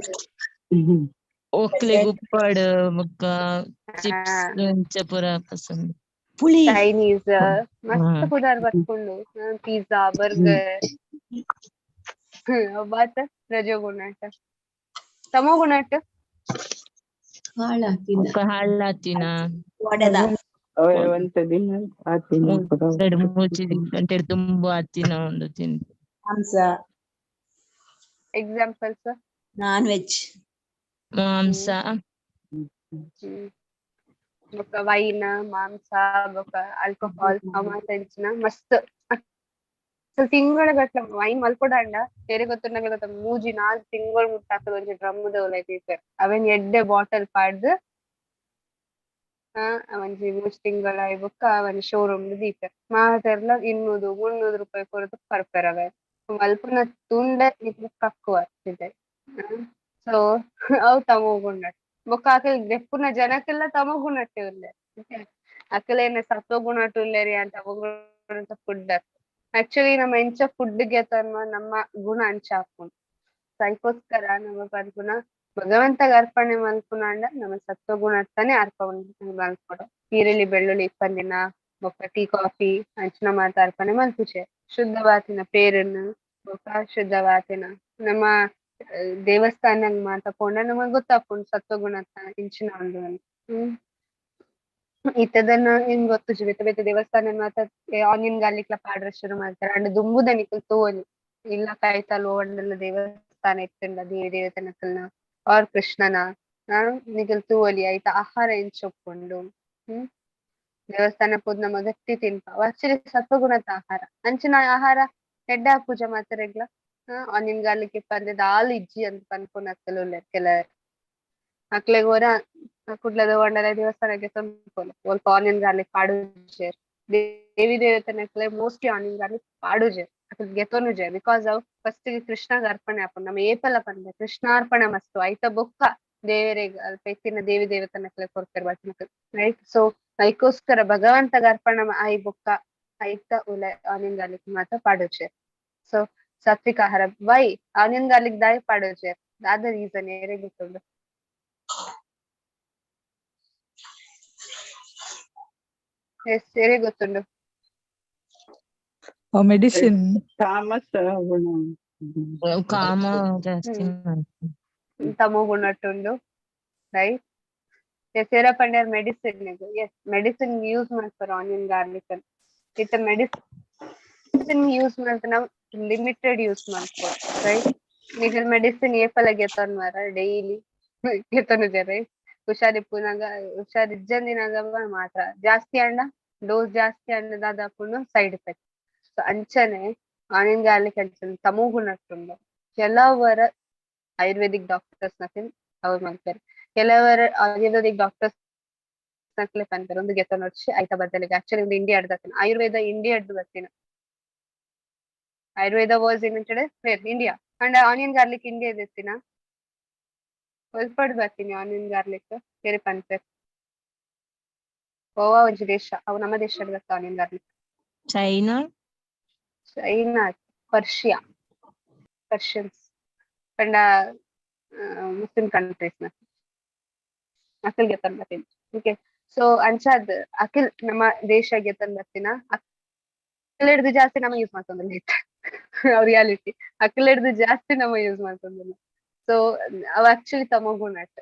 ಓಕ್ಲೆ ಗುಪ್ಪಡ್ ಬೊಕ್ಕ ಚಿಪ್ಸ್ ಪೂರ ಪಸಂದ್ ಪುಳಿ ಚೈನೀಸ್ ಮಸ್ತ್ ಪುದಾರ್ ಬರ್ಕೊಂಡು ಪಿಜ್ಜಾ ಬರ್ಗರ್ ಬಾತ ರಜೋಗುಣ ತಮೋಗುಣ ಹಳ್ಳಾತಿನ ಒಡೆದ ಗಂಟೆ ತುಂಬ ಆತಿನ ಒಂದು ತಿಂದು ಮಾಂಸ ಎಕ್ಸಾಂಪಲ್ಸ್ ನಾನ್ ವೆಜ್ ಮಾಂಸ ಬೊಕ ವೈನ್ ಮಾಂಸ ಬೊಕ ಆಲ್ಕೋಹಾಲ್ ಅಮಾಸಂಚಿನ ಮಸ್ತ್ ತಿಂಗಳ ಗಟ್ಲ ವೈನ್ ಮಲ್ಪೊಡಾಂಡ ಬೇರೆ ಗೊತ್ತಿನ ಗೊತ್ತ 3-4 ತಿಂಗಳು ಮುಟ್ಟಾಕದ ಒಂಜಿ ಡ್ರಮ್ಮದ ಒಲೈತಿ ಅವೇನ್ ಎಡ್ಡೆ ಬಾಟಲ್ ಪಾಡ್ದು ಒಂಜಿ ಮೂಜಿ ತಿಂಗಳ ಬೊಕ್ಕ ಒಂಜಿ ಶೋರೂಮ್ ದೀಪೆ ಮಾತೆರ್ಲ 200-300 ರೂಪಾಯಿ ಕೊರತು ಪರ್ಪೆರವೆ ಮಲ್ಪುನ ತುಂಡೆ ನಿಕ್ಲು ಕಕ್ಕು ಆಗ್ತಿದೆ. ಸೊ ಅವು ತಮೋಗುಣಟ್ ಬೊಕ್ಕ ಆಕಲ್ ದೆಪ್ಪುನ ಜನಕ್ಕೆಲ್ಲ ತಮೋಗುಣಟ್ಟೆ ಉಲ್ಲೆ ಅಕಲೇನ ಸತ್ವಗುಣಟ್ ಉಲ್ಲೆರಿ ಅಂತ ತಮೋಗುಣ ಫುಡ್ ಆಕ್ಚುಲಿ ನಮ್ಮ ಎಂಚ ಫುಡ್ಗೆ ತನ್ಮ ನಮ್ಮ ಗುಣ ಅಂಚ ಹಾಕೊಂಡು ಸೈಕೋಸ್ಕರ ನಮ್ಮ ಪನ್ಪುನ ಭಗವಂತಗ ಅರ್ಪಣೆ ಮಲ್ಪುನಾಂಡ ನಮ್ಮ ಸತ್ವಗುಣತ್ತಾನೆ ಅರ್ಪಣೆ ಮಲ್ಪೊಡು. ಈರುಳ್ಳಿ ಬೆಳ್ಳುಳ್ಳಿ ಇಪ್ಪಂದಿನ ಬೊಕ್ಕ ಟೀ ಕಾಫಿ ಅಂಚಿನ ಮಾತ ಅರ್ಪಣೆ ಮಲ್ಪುಚೆ. ಶುದ್ಧವಾತಿನ ಪೇರನ್ನು ಬೊಕ್ಕ ಶುದ್ಧವಾತಿನ ನಮ್ಮ ದೇವಸ್ಥಾನಗ್ ಮಾತ ಪೋಂಡ ನಮಗ್ ಗೊತ್ತಾಪುಂಡು ಸತ್ವಗುಣತ್ತ ಇಂಚಿನ ಉಂಡು ಅಂತ. ಇತ್ತದನ್ನ ಹಿಂಗ್ ಗೊತ್ತುಜಿ ಬೇತೆ ಬೇತೆ ದೇವಸ್ಥಾನ ಮಾತ ಆನಿಯನ್ ಗಾರ್ಲಿಕ್ ಲ ಪಾಡ್ರೆ ಶುರು ಮಾಡ್ತಾರೆ ಅಂಡ್ ದುಂಬುದ ನಿಕಲ್ ತೋವನಿ ಇಲ್ಲ ಕಾಯ್ತಲ್ ಓಂಡಲ ದೇವಸ್ಥಾನ ಇತ್ತಂಡ ದೇವಿ ದೇವತನಕಲ್ನ ಆರ್ ಕೃಷ್ಣನ ನಿಕಲ್ ತೂವಲಿ ಐತ ಆಹಾರ ಎಂಚೊಪ್ಪುಂಡು. ದೇವಸ್ಥಾನ ಪೋದ್ ನಮ ಗಟ್ಟಿ ತಿನ್ಪ ಆಕ್ಚುಲಿ ಸತ್ವಗುಣದ ಆಹಾರ ಅಂಚಿನ ಆಹಾರ ಎಡ್ಡೆ ಪೂಜೆ ಮಾತರೆಗ್ಲ ಆನಿಯನ್ ಗಾರ್ಲಿಕ್ ಇಪ್ಪಂದೆದ ಹಾಲು ಇಜ್ಜಿ ಅಂತ ಪನ್ಪುನ ಅಕ್ಕಲು ಕೆಲವರು ಅಕ್ಲೆಗ್ ಹೊರ ಕುಡ್ಲದ ಒಂಡಲ ದೇವಸ್ಥಾನಕ್ಕೆ ತಂದ್ಕೊಲೆ ಸ್ವಲ್ಪ ಆನಿಯನ್ ಗಾರ್ಲಿಕ್ ಪಾಡುಜೆ ದೇವಿ ದೇವತನಕ್ಲೆ ಮೋಸ್ಟ್ಲಿ ಆನಿಯನ್ ಗಾರ್ಲಿಕ್ ಪಾಡುಜೆ ಅಕ್ಲೆ ಗೆತೊನುಜೆ ಬಿಕಾಸ್ ಅವ್ ಫಸ್ಟ್ ಕೃಷ್ಣಗ ಅರ್ಪಣೆ ಆಪುಂಡು ನಮ್ಮ ಏಪಲ ಪಂದೆ ಕೃಷ್ಣಾರ್ಪಣೆ ಮಸ್ತು ಐತ ಬೊಕ್ಕ ದೇವರಿಗೆ ಪೆತ್ತಿನ ದೇವಿ ದೇವತನಕ್ಲೆ ಕೊರ್ಪೆರ್ ಬಚನಕ್ ರೈಟ್. ಸೊ ಐಕೋಸ್ಕರ ಭಗವಂತಗ ಅರ್ಪಣೆ ಆಯ್ ಬೊಕ್ಕ ಐತ ಉಲೆ ಆನಿಯನ್ ಗಾರ್ಲಿಕ್ ಮಾತ ಪಾಡುಜೆ. ಸೊ ಸಾತ್ವಿಕ ಆಹಾರ ವೈ ಆನಿಯನ್ ಗಾರ್ಲಿಕ್ ದಾಯ್ ಪಾಡುಜೆ ದಾದ ರೀಸನ್ ಏರೆ ಗೊತ್ತುಂಡು ಸೇರೆ ಗೊತ್ತುಂಡು ಮೆಡಿಸಿನ್ ತಾಮಸ ಗುಣ ಕಾಮ ಜಾಸ್ತಿ ತಮೋ ಗುಣಟ್ಟುಂಡು ರೈಟ್. ಸೇರ ಪಂಡ್ಯಾರ ಮೆಡಿಸಿನ್ ಎಸ್ ಮೆಡಿಸಿನ್ ಯೂಸ್ ಮಾಡ್ತಾರ ಆನಿಯನ್ ಗಾರ್ಲಿಕ್ ಅಂತ ಇತ್ತ ಮೆಡಿಸಿನ್ ಯೂಸ್ ಮಾಡ್ತ ನಾವು ಲಿಮಿಟೆಡ್ ಯೂಸ್ ಮಾಡ್ಕೋ ರೈಟ್. ಈಗ ಮೆಡಿಸಿನ್ ಏಪಲ ಗೆತನ್ ಮಾರ ಡೈಲಿ ಗೆತನುಜೆ ರೈಟ್. ಹುಷಾರಿಪ್ಪುನಾಗ ಹುಷಾರಿಜ್ಜಂದಿನಾಗ ಮಾತ್ರ ಜಾಸ್ತಿ ಅಣ್ಣ ಡೋಸ್ ಜಾಸ್ತಿ ಅಣ್ಣದಾದ ಹಾಕೊಂಡು ಸೈಡ್ ಎಫೆಕ್ಟ್. ಸೊ ಅಂಚನೆ ಆನಿಯನ್ ಗಾರ್ಲಿಕ್ ಅಂಚನೆ ತಮೋ ಗುಣಟ್ಟುಂಡು ಕೆಲವರ ಆಯುರ್ವೇದಿಕ್ ಡಾಕ್ಟರ್ಸ್ ನಕಲ್ ಅವ್ರು ಮಾಡ್ತಾರೆ ಕೆಲವರ ಆಯುರ್ವೇದಿಕ್ ಡಾಕ್ಟರ್ಸ್ ನಕ್ಲೆ ಪಂತಾರೆ ಒಂದು ಗೆತ ನೋಡ್ಸಿ ಐತ ಬದಲಿಗೆ ಆಕ್ಚುಲಿ ಒಂದು ಇಂಡಿಯಾ ಅಡ್ದತ್ತಿನ ಆಯುರ್ವೇದ ಇಂಡಿಯಾ ಅಡ್ದು ಬರ್ತೀನ Ayurveda was invented where India and onion garlic India ಎತ್ತಿನ ಒಲ್ಪಡ್ ಬರ್ತೀನಿ ಆನಿಯನ್ ಗಾರ್ಲಿಕ್ ಬೇರೆ ಪಂಪೆ ಗೋವಾ ಒಂಜಿ ದೇಶ ಅವು ನಮ್ಮ ದೇಶಡ್ ಬರ್ತಾವ ಆನಿಯನ್ ಗಾರ್ಲಿಕ್. ಚೈನಾ ಪರ್ಷಿಯನ್ಸ್ ಪಂಡ ಮುಸ್ಲಿಂ ಕಂಟ್ರೀಸ್ ನ ಅಕಲ್ ಗೆತನ್ ಬರ್ತೀನಿ. ಓಕೆ ಸೊ ಅಂಚಾದ್ ಅಕಿಲ್ ನಮ್ಮ ದೇಶ ಗೆತನ್ ಬರ್ತೀನ ಅಕಲ್ ಹಿಡ್ದು ಜಾಸ್ತಿ ನಮ್ಮ ಯೂಸ್ ಮಾಡ್ಕೊಂಡಲ್ಲ ರಿಯಾಲಿಟಿ ಅಕಲ್ ಹಿಡ್ದು ಜಾಸ್ತಿ ನಮ್ಮ ಯೂಸ್ ಮಾಡ್ಕೊಂಡಲ್ಲ. ಸೊ ಅವ್ ಆಕ್ಚುಲಿ ತಮೋಗುಣಟ್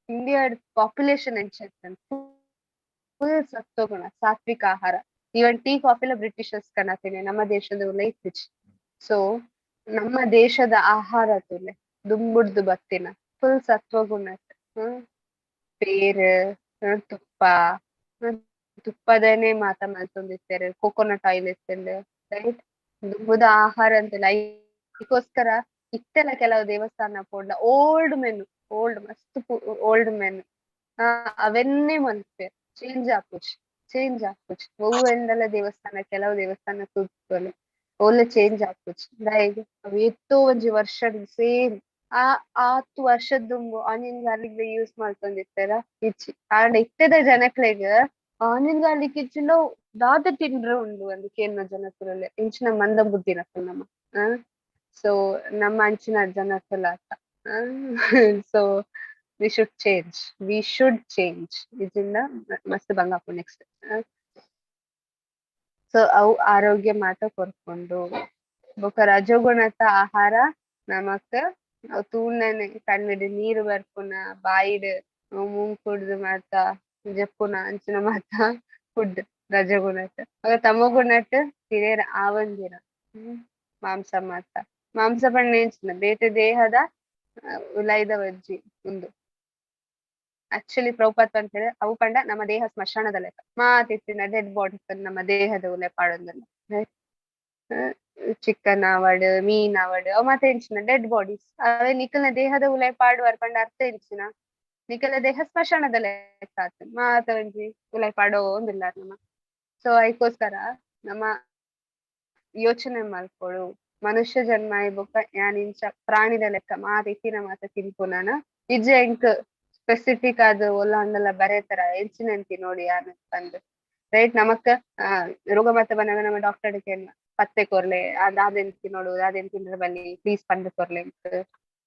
ಇಂಡಿಯಾ ಪಾಪ್ಯುಲೇಷನ್ ಎಂಚ ಫುಲ್ ಸತ್ವಗುಣ ಸಾತ್ವಿಕ ಆಹಾರ. ಈವನ್ ಟೀ ಕಾಫಿಲ ಬ್ರಿಟಿಷರ್ಸ್ ಕಣತೀನಿ ನಮ್ಮ ದೇಶದ ಇತ್ತೀಚ್. ಸೊ ನಮ್ಮ ದೇಶದ ಆಹಾರ ತುಲೆ ದುಂಬುಡ್ದು ಬತ್ತಿನ ಫುಲ್ ಸತ್ವಗುಣ ಪೇರ್ ತುಪ್ಪದನೆ ಮಾತ ಮಲ್ತೊಂದಿರ್ತಾರೆ ಕೋಕೋನಟ್ ಆಯಿಲ್ ಇರ್ತಂದೆ ರೈಟ್. ದುಂಬುದ ಆಹಾರ ಅಂತೆಲ್ಲ ಇದಕ್ಕೋಸ್ಕರ ಇತ್ತೆಲ್ಲ ಕೆಲವು ದೇವಸ್ಥಾನ ಪೋಂಡ ಓಲ್ಡ್ ಮಸ್ತ್ ಓಲ್ಡ್ ಮೆನು ಅವನ್ನೇ ಮಲ್ಪೇರ್ ಚೇಂಜ್ ಆಪುಚ್ ಒವು ಎಂದೆಲ್ಲ ದೇವಸ್ಥಾನ ಕೆಲವು ದೇವಸ್ಥಾನ ತೂತ್ಕೊಲೆ ಓಲೆ ಚೇಂಜ್ ಆಪುಚ್ ಲೈಕ್ ಅವ್ ಎತ್ತೋ ಒಂಜಿ ವರ್ಷಡ್ ಸೇಮ್ ಆ 10 ವರ್ಷದ್ದು ಆನಿಯನ್ ಗಾರ್ಲಿಕ್ ಯೂಸ್ ಮಾಡ್ಕೊಂಡಿರ್ತಾರ ಇಚ್ಚಿ ಆಂಡ ಇತ್ತದ ಜನಕ್ಲೆಗ್ ಆನಿಯನ್ ಗಾರ್ಲಿಕ್ ಇಚ್ಚಿನ ದಾದ ತಿಂಡ್ರೆ ಉಂಡು ಒಂದು ಕೇನ್ನ ಜನಕುಲಲ್ಲಿ ಇಂಚಿನ ಮಂದ ಬುದ್ಧಿ ನಕಲ್ ನಮ್ಮ ಸೊ ನಮ್ಮ ಅಂಚಿನ ಜನಕುಲ ಆತ. ಸೊ ವಿ ಶುಡ್ ಚೇಂಜ್ ಇದರಿಂದ ಮಸ್ತ್ ಬಂಗಾಪು ನೆಕ್ಸ್ಟ್. ಸೊ ಅವು ಆರೋಗ್ಯ ಮಾತ ಕೊರ್ಕೊಂಡು ಬೊಕ ರಜೋಗುಣತ ಆಹಾರ ನಮಕ್ ಅವು ತೂಂಡನೆ ಕಣ್ಣಿಡ್ ನೀರು ಬರ್ಪುನ ಬಾಯಿಡ್ ಮೂಗ್ ಕುಡ್ದು ಮಾತ ಜಪ್ಪುನ ಅಂಚಿನ ಮಾತ ಫುಡ್ ರಜಗುಣಟ್. ಅವ ತಮೋಗುಣಟ್ ತಿರೇರ್ ಆವಂದಿರ ಮಾಂಸ ಪಂಡ ಎಂಚಿನ ಬೇತೆ ದೇಹದ ಉಲೈದ ವಜ್ಜಿ ಉಂದು ಆಕ್ಚುಲಿ ಪ್ರೌಪತ್ ಅಂತ ಹೇಳಿ ಅವು ಪಂಡ ನಮ್ಮ ದೇಹ ಸ್ಮಶಾನದ ಲೆಕ್ಕ ಮಾತಿತ್ತಿನ ಡೆಡ್ ಬಾಡೀಸ್ ನಮ್ಮ ದೇಹದ ಉಲೆ ಪಾಡೋದಲ್ಲ ಚಿಕನ್ ಆವಡ್ ಮೀನ್ ಆವಡ್ ಅವ್ ಮಾತ ಎಂಚಿನ ಡೆಡ್ ಬಾಡೀಸ್ ಅವೇ ನಿಕಲ್ನ ದೇಹದ ಉಲೆ ಪಾಡುವಾರ್ ಪಂಡ ಅರ್ಥ ಎಂಚಿನ ನಿಖಲ ದೇಹ ಸ್ಮಶಾನದ ಲೆಕ್ಕ ಆತು ಮಾತ ಒಂಜಿ ಉಲೈ ಪಡೋಂದಿಲ್ಲ ನಮ್ಮ. ಸೊ ಅದಕ್ಕೋಸ್ಕರ ನಮ್ಮ ಯೋಚನೆ ಮಾಡ್ಕೊಳ್ಳು ಮನುಷ್ಯ ಜನ್ಮ ಬೊಕ್ಕ ಯಾನ್ ಇಂಚ ಪ್ರಾಣಿದ ಲೆಕ್ಕ ಮಾತ ಇತ್ತಿನ ಮಾತ ತಿನ್ಪುನಾನ ಇಜ್ಜ ಎಂಕ್ ಸ್ಪೆಸಿಫಿಕ್ ಆದ್ ಒಲ್ಲಾಂಡಲ ಬರೇತರ ಎಂಚಿನಂತಿ ನೋಡಿ ಯಾನ್ ಬಂದ್ ರೈಟ್ ನಮಕ್ ರೋಗ ಮತ್ತೆ ಬಂದಾಗ ನಮ್ಮ ಡಾಕ್ಟರ್ ಪತ್ತೆ ಕೊರ್ಲೆ ದಾದೆಂತಿ ನೋಡು ದಾದೆನ್ ತಿಂದ್ರ ಬಲ್ಲಿ ಪ್ಲೀಸ್ ಪಂದ್ ಕೊರ್ಲೆ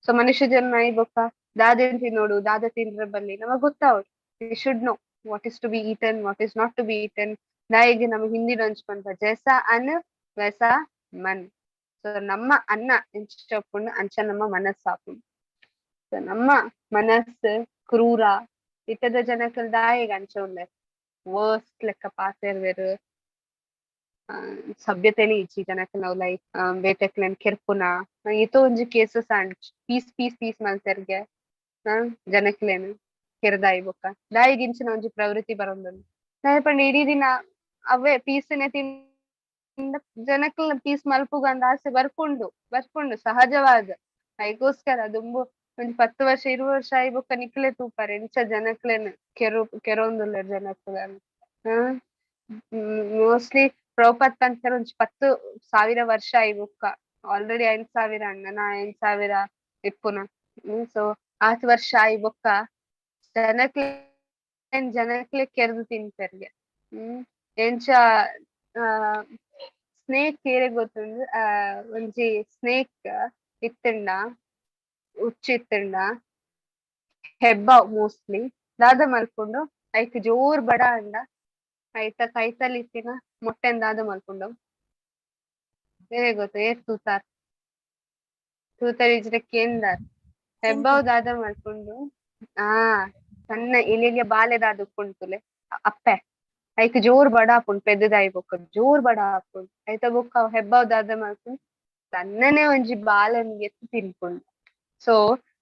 ಸೊ ಮನುಷ್ಯ ಜನ್ಮ ಬೊಕ್ಕ ದಾದೆನ್ ತಿನ್ನೋಡು ದಾದ ತಿಂದ್ರ ಬಲ್ಲಿ ನಮಗ್ ಗೊತ್ತಾವಡು we should know what is to be eaten what is not to be eaten ದಾಯಿಗೆ ನಮ್ ಹಿಂದಿನ ಹಂಚ್ಕೊಂತ ಜೈಸ ಅನ್ ವೈಸ ಮನ್. ಸೊ ನಮ್ಮ ಅನ್ನ ಎಂಚಪ್ಪುಂಡು ಅಂಚ ನಮ್ಮ ಮನಸ್ಸು ಆಪುಂಡು. ಸೊ ನಮ್ಮ ಮನಸ್ಸು ಕ್ರೂರ ಇಟ್ಟದ ಜನಕ್ಕಲ್ ದಾಯಿಗೆ ಅಂಚ ಉಂಡೆ ವರ್ಸ್ಟ್ ಲೆಕ್ಕ ಪಾತೆರ್ವೆರ್ ಸಭ್ಯತೆಲಿ ಇಜ್ಜಿ ಜನಕ್ಕೆ ನಾವು ಲೈಕ್ ಬೇಟೆಕ್ಲೆನ್ ಕೆರ್ಪುನ ಈತ ಒಂಜಿ ಕೇಸಸ್ ಅಂಚ್ ಪೀಸ್ ಪೀಸ್ ಪೀಸ್ ಮಲ್ತೆರ್ಗೆ ಜನಕ್ಲೇನು ಕೆರ್ದಾಯಿ ಬೊಕ್ಕ ದಾಯಿಗೆ ಇಂಚಿನ ಒಂಜಿ ಪ್ರವೃತ್ತಿ ಬರೋಂದುಂಡು ದಾಯ ಪಂಡ ಇಡೀ ದಿನ ಅವೇ ಪೀಸ್ನೆ ತಿಂದ ಜನಕ್ಲ ಪೀಸ್ ಮಲ್ಪುಗಂದ ಆಸೆ ಬರ್ಪುಂಡು ಸಹಜವಾದ. ಅದಕ್ಕೋಸ್ಕರ ದುಂಬು ಒಂದ್ 10 ವರ್ಷ 20 ವರ್ಷ ಆಯ್ ಬೊಕ್ಕ ನಿಕ್ಲೆ ತೂಪಾರೆ ಎಂಚ ಜನಕ್ಲೆನ್ ಕೆರೊಂದುಲ್ಲ ಜನಕ್ಲೆನ್ ಮೋಸ್ಟ್ಲಿ ಪ್ರಭುಪಾದ್ ಪಂತರ ಒಂಜಿ 10,000 ವರ್ಷ ಆಯ್ ಬೊಕ್ಕ ಆಲ್ರೆಡಿ 5,000 ಅಣ್ಣನ 5,000 ಇಪ್ಪುನ. ಸೊ 8 ವರ್ಷ ಆಯ್ ಬೊಕ್ಕ ಜನಕ್ಲೆ ಕೆರ್ದು ತಿಂತೆರ್ಗೆ ಎಂಚ ಸ್ನೇಕ್ ಕೇರೆ ಗೊತ್ತುಂಡು ಒಂಜಿ ಸ್ನೇಕ್ ಇತ್ತಂಡ ಉಚ್ಚಿತ್ತಂಡ ಹೆಬ್ಬಾವ್ ಮೋಸ್ಟ್ಲಿ ದಾದ ಮಲ್ಪುಂಡು ಐಕ್ ಜೋರ್ ಬಡ ಅಂಡ ಐತ ಕೈತಲ್ ಇತ್ತಿನ ಮೊಟ್ಟೆನ್ ದಾದ ಮಲ್ಪುಂಡು ಗೊತ್ತು ಏರ್ ತೂತಾರ್ ಇಜ್ರೆ ಕೇಂದಾರ್ ಹೆಬ್ಬಾವ್ ದಾದ ಮಲ್ಪುಂಡು ಸಣ್ಣ ಇಲಿಗೆ ಬಾಲೆ ದಾದ ಉಪ್ಪುಂಟುಲೆ ಅಪ್ಪೆ ಐಕ್ ಜೋರ್ ಬಡ ಆಪುಂಡು ಪೆದ್ದದಾಯಿ ಬೊಕ್ಕ ಜೋರ್ ಬಡ ಆಪುಂಡು ಐತ ಬೊಕ್ಕ ಹೆಬ್ಬಾವ್ ದಾದ ಮಲ್ಪುಂಡು ಸಣ್ಣನೆ ಒಂಜಿ ಬಾಲೆನ್ ಎತ್ತು ತಿನ್ಪುಂಡು. ಸೊ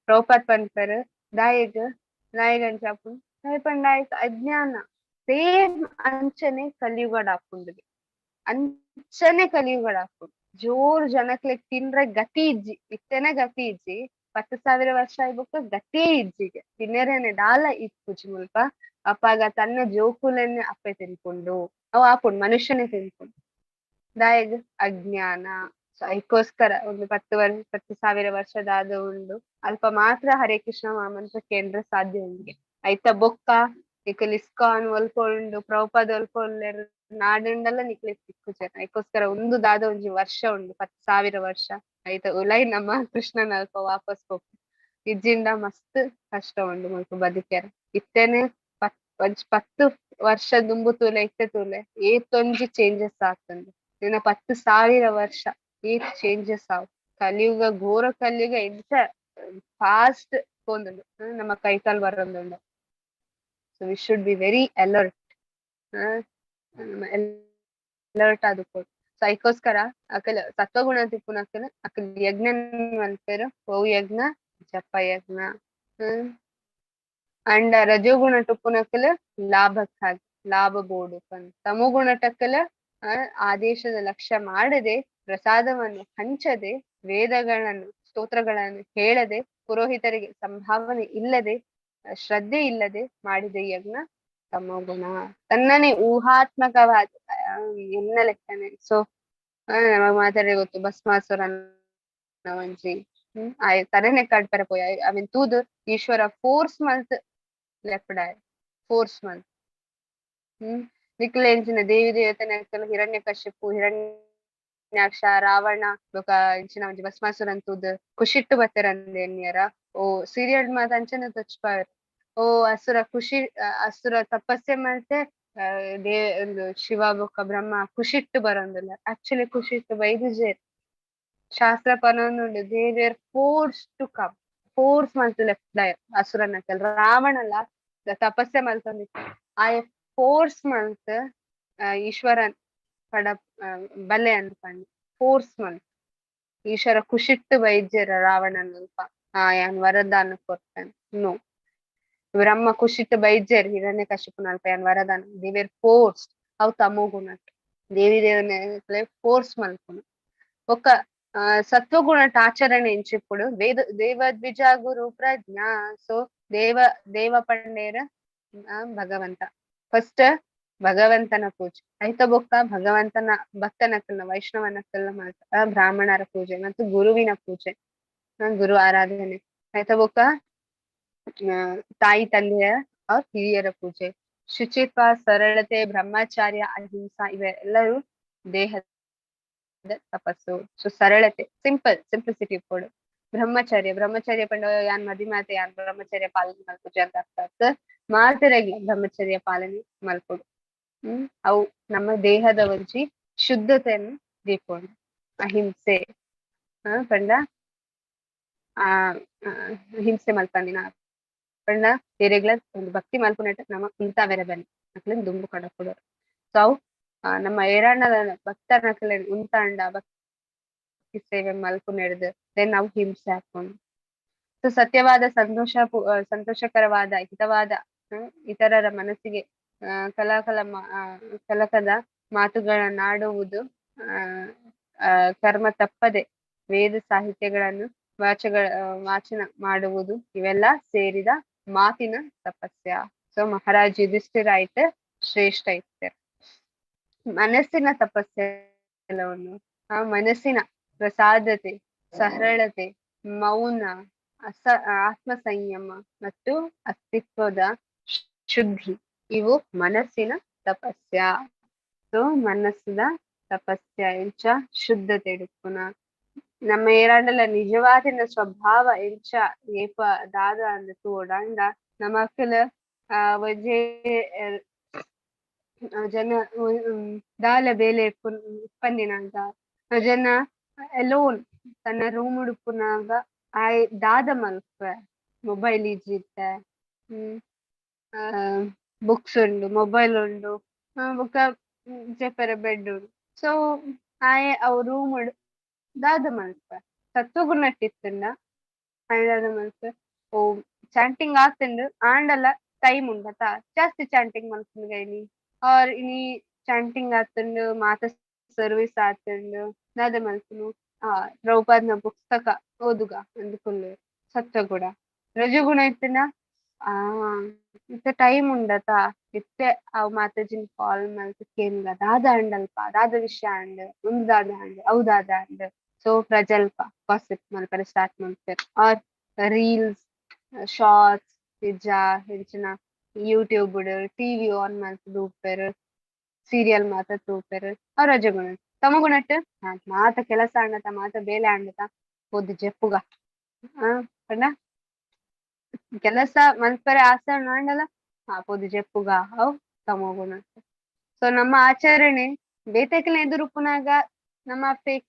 ಪ್ರಭುಪಾದ್ ಪನ್ಪರ್ ದಾಯಿಗ್ ಅಂಚ ಆಪುಂಡು ದಾಯ್ ಪಂಡ ಅಜ್ಞಾನ ಸೇಮ್ ಅಂಚನೆ ಕಲಿಯುಗಡ್ ಆಪುಂಡು ಅಂಚನೆ ಕಲಿಯುಗಡ್ ಆಪುಂಡು ಜೋರ್ ಜನಕ್ಲೆ ತಿನ್ರೆ ಗತಿ ಇಜ್ಜಿ ಇತ್ತೆನೆ ಗತಿ ಇಜ್ಜಿ 10,000 ವರ್ಷ ಆಯ್ ಬೊಕ್ಕ ಗತಿಯೇ ಇಜ್ಜಿಗೆ ತಿನ್ನೆರೆನೆ ದಾಲ ಇಪ್ಪುಜಿ ಮುಲ್ಪ ಅಪಾಗ ತನ್ನ ಜೋಕುಲೆನೆ ಅಪ್ಪೆ ತಿನ್ಪುಂಡು ಅವ್ ಆಪುಂಡು ಮನುಷ್ಯನೇ ತಿನ್ಪುಂಡು ದಾಯಗ್ ಅಜ್ಞಾನ. ಸೊ ಅದಕ್ಕೋಸ್ಕರ ಒಂದು 10,000 ವರ್ಷದಾದ ಉಂಡು ಅಲ್ಪ ಮಾತ್ರ ಹರೇ ಕೃಷ್ಣ ಮಾಮಂತ್ರ ಕೇಂದ್ರ ಸಾಧ್ಯ ಉಂಡಿಗೆ ಐತ ಬೊಕ್ಕ ನಿಕಲ್ ಇಸ್ಕಾನ್ ಒಲ್ಪೊಂಡು ಪ್ರಭುಪಾದ್ ಒಲ್ಪೊಲ್ಲೆರ್ ನಾಡುಂಡಲ ನಿಕ್ಲೆ ತಿಕ್ಕು ಜನ ಅದಕ್ಕೋಸ್ಕರ ಒಂದು ದಾದ ಒಂಜಿ ವರ್ಷ ಉಂಡು 10,000 ವರ್ಷ ಐತ ಉಲೈ ನಮ್ಮ ಕೃಷ್ಣನ ಅಲ್ಪ ವಾಪಸ್ ಹೋಗ್ ಇಜ್ಜಿಂಡ ಮಸ್ತ್ ಕಷ್ಟ ಉಂಡು ಮುಲ್ಪ ಬದುಕ್ಯಾರ ಇತ್ತೆನೆ 10 ವರ್ಷ ದುಂಬು ತೂಲೆ ಇತ್ತೆ ತೂಲೆ ಏತೊಂಜಿ ಚೇಂಜಸ್ ಆಗ್ತಂದು ನಿನ್ನ 10,000 ವರ್ಷ ಏತ್ ಚೇಂಜಸ್ ಆವ್ ಕಲಿಯುಗ ಘೋರ ಕಲಿಯುಗ ಎಂತ ಫಾಸ್ಟ್ ಪೋಂದುಂಡು ನಮ್ಮ ಕೈಕಾಲ್ ಬರೋಂದುಂಡು. So we should be very alert alert ಆದುಕೊಂಡು. ಸೊ ಅದಕ್ಕೋಸ್ಕರ ಅಕಲ್ ಸತ್ವಗುಣ ತಿಪ್ಪುನಕಲ್ ಅಕಲ್ ಯಜ್ಞ ಮಲ್ಪೆರ್ ಗೋವು ಯಜ್ಞ ಜಪ ಯಜ್ಞ ಅಂಡ ರಜೋಗುಣ ಟುಪ್ಪುನಕಲ್ ಲಾಭ ಬೋಡು ತಮೋಗುಣ ಟಕ್ಕಲ ಆದೇಶದ ಲಕ್ಷ್ಯ ಮಾಡದೆ ಪ್ರಸಾದವನ್ನು ಹಂಚದೆ ವೇದಗಳನ್ನು ಸ್ತೋತ್ರಗಳನ್ನು ಹೇಳದೆ ಪುರೋಹಿತರಿಗೆ ಸಂಭಾವನೆ ಇಲ್ಲದೆ ಶ್ರದ್ಧೆ ಇಲ್ಲದೆ ಮಾಡಿದ ಯಜ್ಞ ತಮೋಗುಣ ತನ್ನನೇ ಊಹಾತ್ಮಕವಾದ ಎನ್ನ ಲೆಕ್ಕನೆ. ಸೊ ನಮಗ್ ಮಾತಾಡಿ ಗೊತ್ತು ಭಸ್ಮಾಸುರ ಒಂಜಿ ತರನೆ ಕಾಡ್ಪೆರ ಪೋಯ ಐ ಮೀನ್ ತೂದು ಈಶ್ವರ 4 months ಲೆಪ್ಪಡಾಯ್ 4 months ನಿಕ್ಲೆ ಎಂಚಿನ ದೇವಿ ದೇವತೆನ ಹಿರಣ್ಯಕಶಿಪು ಹಿರಣ್ಯಾಕ್ಷ ರಾವಣ ಬೊಕ ಇಂಚಿನ ಒಂಜಿ ಭಸ್ಮಾಸುರ ಅಂತೂದ್ ಖುಷಿಟ್ಟು ಬತ್ತೆರಂದೆ ಎನ್ನಿಯರ ಓ ಸೀರಿಯಲ್ ಮಾತ ಅಂಚನೆ ತಚ್ಪಾರ್ ಓ ಅಸುರ ತಪಸ್ಸೆ ಮಾಡ್ತೆ ಒಂದು ಶಿವ ಬೊಕ ಬ್ರಹ್ಮ ಖುಷಿಟ್ಟು ಬರೋಂದಿಲ್ಲ ಆಕ್ಚುಲಿ ಖುಷಿಟ್ಟು ಬೈದುಜೇರ್ ಶಾಸ್ತ್ರ ಪನೊಂದುಂಡು they were four month left ಅಸುರನಕಲ್ ರಾವಣಲ್ಲ ತಪಸ್ಸೆ ಮಲ್ತೊಂದಿತ್ತು ಆ 4 months ಈಶ್ವರನ್ ಪಡ ಬಲೆ ಅನ್ಪಂಡು 4 months ಈಶ್ವರ ಖುಷಿಟ್ಟು ಬೈದ್ಯರ ರಾವಣನ್ ಅಲ್ಪ ಯಾನ್ ವರದಾನ ಕೊಡ್ತೇನೆ ನೋ ಬ್ರಹ್ಮ ಖುಷಿಟ್ಟು ಬೈದ್ಯರ್ ಹಿರಣ್ಯಕಶಿಪುನ ಅಲ್ಪ ಯಾನ್ ವರದಾನ ದೇವೇರ್ ಫೋರ್ಸ್ ಅವು ತಮೋಗುಣ ದೇವಿ ದೇವನ ಫೋರ್ಸ್ ಮಲ್ಪುನ ಒಕ್ಕ ಸತ್ವಗುಣ ಆಚರಣೆ ಎಂಚಿಪ್ಪುಡು ದೇವದ್ವಿಜ ಗುರು ಪ್ರಜ್ಞಾ. ಸೊ ದೇವ ಪಂಡೇರ ಭಗವಂತ ಫಸ್ಟ್ ಭಗವಂತನ ಪೂಜೆ ಐತ ಬೊಕ್ಕ ಭಗವಂತನ ಭಕ್ತನಕ್ಕಲ್ಲ ವೈಷ್ಣವನಕ್ಕಲ್ಲ ಮಾತ್ರ ಬ್ರಾಹ್ಮಣರ ಪೂಜೆ ಮತ್ತು ಗುರುವಿನ ಪೂಜೆ ಗುರು ಆರಾಧನೆ ಐತ ಬೊಕ್ಕ ತಾಯಿ ತಂದೆಯ ಹಿರಿಯರ ಪೂಜೆ ಶುಚಿತ್ವ ಸರಳತೆ ಬ್ರಹ್ಮಚಾರ್ಯ ಅಹಿಂಸಾ ಇವೆಲ್ಲರೂ ದೇಹದ ತಪಸ್ಸು ಸೊ ಸರಳತೆ ಸಿಂಪ್ಲಿಸಿಟಿ ಕೊಡು ಬ್ರಹ್ಮಚರ್ಯ ಪಂಡ ಯಾನ್ ಮದಿ ಮಾತೆ ಯಾನ್ ಬ್ರಹ್ಮಚರ್ಯ ಪಾಲನೆ ಮಲ್ಪುಜಿ ಅಂತ ಅರ್ಥ ಮಾತರೆಗೆ ಬ್ರಹ್ಮಚರ್ಯ ಪಾಲನೆ ಮಲ್ಪುಡು ಅವು ನಮ್ಮ ದೇಹದ ಒಂಜಿ ಶುದ್ಧತೆಯನ್ನು ದೀಪೋಣ ಅಹಿಂಸೆ ಪಂಡ ಹಿಂಸೆ ಮಲ್ಪಂದಿನ ಪಂಡ ಬೇರೆಗ್ಲ ಒಂದು ಭಕ್ತಿ ಮಲ್ಪುನಟ್ಟ ನಮ್ಮ ಇಂತಾವೆರ ಬನ್ನಿ ಅಕ್ಲಿಂದ ದುಂಬು ಕಡಕೊಡೋರು ಸೊ ಅವು ನಮ್ಮ ಏರಾಣದ ಭಕ್ತರ್ನಕ್ಲೆ ಉಂತಾಂಡ ಭಕ್ತಿ ಸೇವೆ ಮಲ್ಪುನೆಡ್ದು ದೆನ್ ನಾವು ಹಿಂಸೆ ಹಾಕೊಂಡು ಸೊ ಸತ್ಯವಾದ ಸಂತೋಷಕರವಾದ ಹಿತವಾದ ಇತರರ ಮನಸ್ಸಿಗೆ ಕಲಕದ ಮಾತುಗಳನ್ನಾಡುವುದು ಕರ್ಮ ತಪ್ಪದೆ ವೇದ ಸಾಹಿತ್ಯಗಳನ್ನು ವಾಚನ ಮಾಡುವುದು ಇವೆಲ್ಲ ಸೇರಿದ ಮಾತಿನ ತಪಸ್ಯ ಸೊ ಮಹಾರಾಜ್ ಯುಧಿಷ್ಠಿರ ಆಯ್ತು ಶ್ರೇಷ್ಠ ಇರ್ತಾರೆ ಮನಸ್ಸಿನ ತಪಸ್ಸೆಲ್ಲವನ್ನು ಆ ಮನಸ್ಸಿನ ಪ್ರಸಾದತೆ ಸರಳತೆ ಮೌನ ಆತ್ಮ ಸಂಯಮ ಮತ್ತು ಅಸ್ತಿತ್ವದ ಶುದ್ಧಿ ಇವು ಮನಸ್ಸಿನ ತಪಸ್ಯ ಸೊ ಮನಸ್ಸಿನ ತಪಸ್ಯ ಎಂಚ ಶುದ್ಧತೆ ಇಡುಪುನ ನಮ್ಮ ಏರಾಂಡಲ ನಿಜವಾದಿನ ಸ್ವಭಾವ ಎಂಚ ಏಪ ದಾದ ಅಂದ ತೋಡಂಡ ನಮಕ್ಕಲ ವಜೆ ಜನ ದಾಲ ಬೇಲೆ ಪಂದಿನಾಗ ಜನ ಎಲೋನ್ ತನ್ನ ರೂಮ್ ಉಡುಪುನಾಗ ಆಯ್ ದಾದ ಮಲ್ಪ ಮೊಬೈಲ್ ಈಜಿತ್ತ ಬುಕ್ಸ್ ಉಂಡು ಮೊಬೈಲ್ ಉಂಡು ಬೊಕ ಜೆಪರ ಬೆಡ್ ಉಂಡು ಸೊ ಆಯ್ ಅವ್ ರೂಮ್ ದಾದ ಮಲ್ಪ ಸತ್ವಗುಣಟ್ಟಿತ್ತಂಡ ದಾದ ಮಲ್ಪ ಓ ಚಾಂಟಿಂಗ್ ಆಗ್ತಂಡು ಆಂಡಲ ಟೈಮ್ ಉಂಡತ ಜಾಸ್ತಿ ಚಾಂಟಿಂಗ್ ಮಲ್ಪುಂಡು ಗೈಲಿ ಆರ್ ಇನಿ ಚಾಂಟಿಂಗ್ ಆತಂಡು ಮಾತ ಸರ್ವಿಸ್ ಆತಂಡು ದಾದ ಮಲ್ಪುನು ದ್ರೌಪದಿನ ಪುಸ್ತಕ ಓದುಗ ಅಂದ್ಕೊಳ್ಳು ಸತ್ವಗುಣ ರಜಗುಣ ಇತ್ತನ ಇತ್ತ ಟೈಮ್ ಉಂಡತ ಇತ್ತೆ ಅವ್ ಮಾತಾಜಿನ ಕಾಲ್ ಮಲ್ತು ಕೇಂದ್ರ ದಾದ ಅಂಡಲ್ಪ ದಾದ ವಿಷಯ ಅಂಡ್ ಮುಂದಾದ ಅಂಡ್ ಹೌದಾದ ಅಂಡ್ ಸೊ ಪ್ರಜಲ್ಪ ಕಾಸಿಪ್ ಮಲ್ಪರೆ ಸ್ಟಾರ್ಟ್ ಮಾಡ್ತಾರೆ ಆರ್ ರೀಲ್ಸ್ ಶಾರ್ಟ್ಸ್ ನಿಜ ಹೆಚ್ಚಿನ ಯೂಟ್ಯೂಬ್ ಟಿವಿ ಆನ್ ಮಾಡ್ತು ದೂಪೇರು ಸೀರಿಯಲ್ ಮಾತ ತೂಪೇರು ಅವ್ರ ರಜಗುಣ ತಮಗುಣಟ್ಟು ಮಾತ ಕೆಲಸ ಅಂಡತ ಮಾತ ಬೇಲೆ ಅಂಡತ ಓದಿ ಜೆಪ್ಪುಗ ಪಂಡ ಕೆಲಸ ಮಲ್ಪರೆ ಆಸನ ಅಂಡಲ ಪೋದು ಜೆಪ್ಪುಗ ಅವ್ ತಮಗುಣ ಸೊ ನಮ್ಮ ಆಚರಣೆ ಬೇತಕ್ಕಿನ ಎದುರುಪುನಾಗ ನಮ್ಮ ಫೇಕ್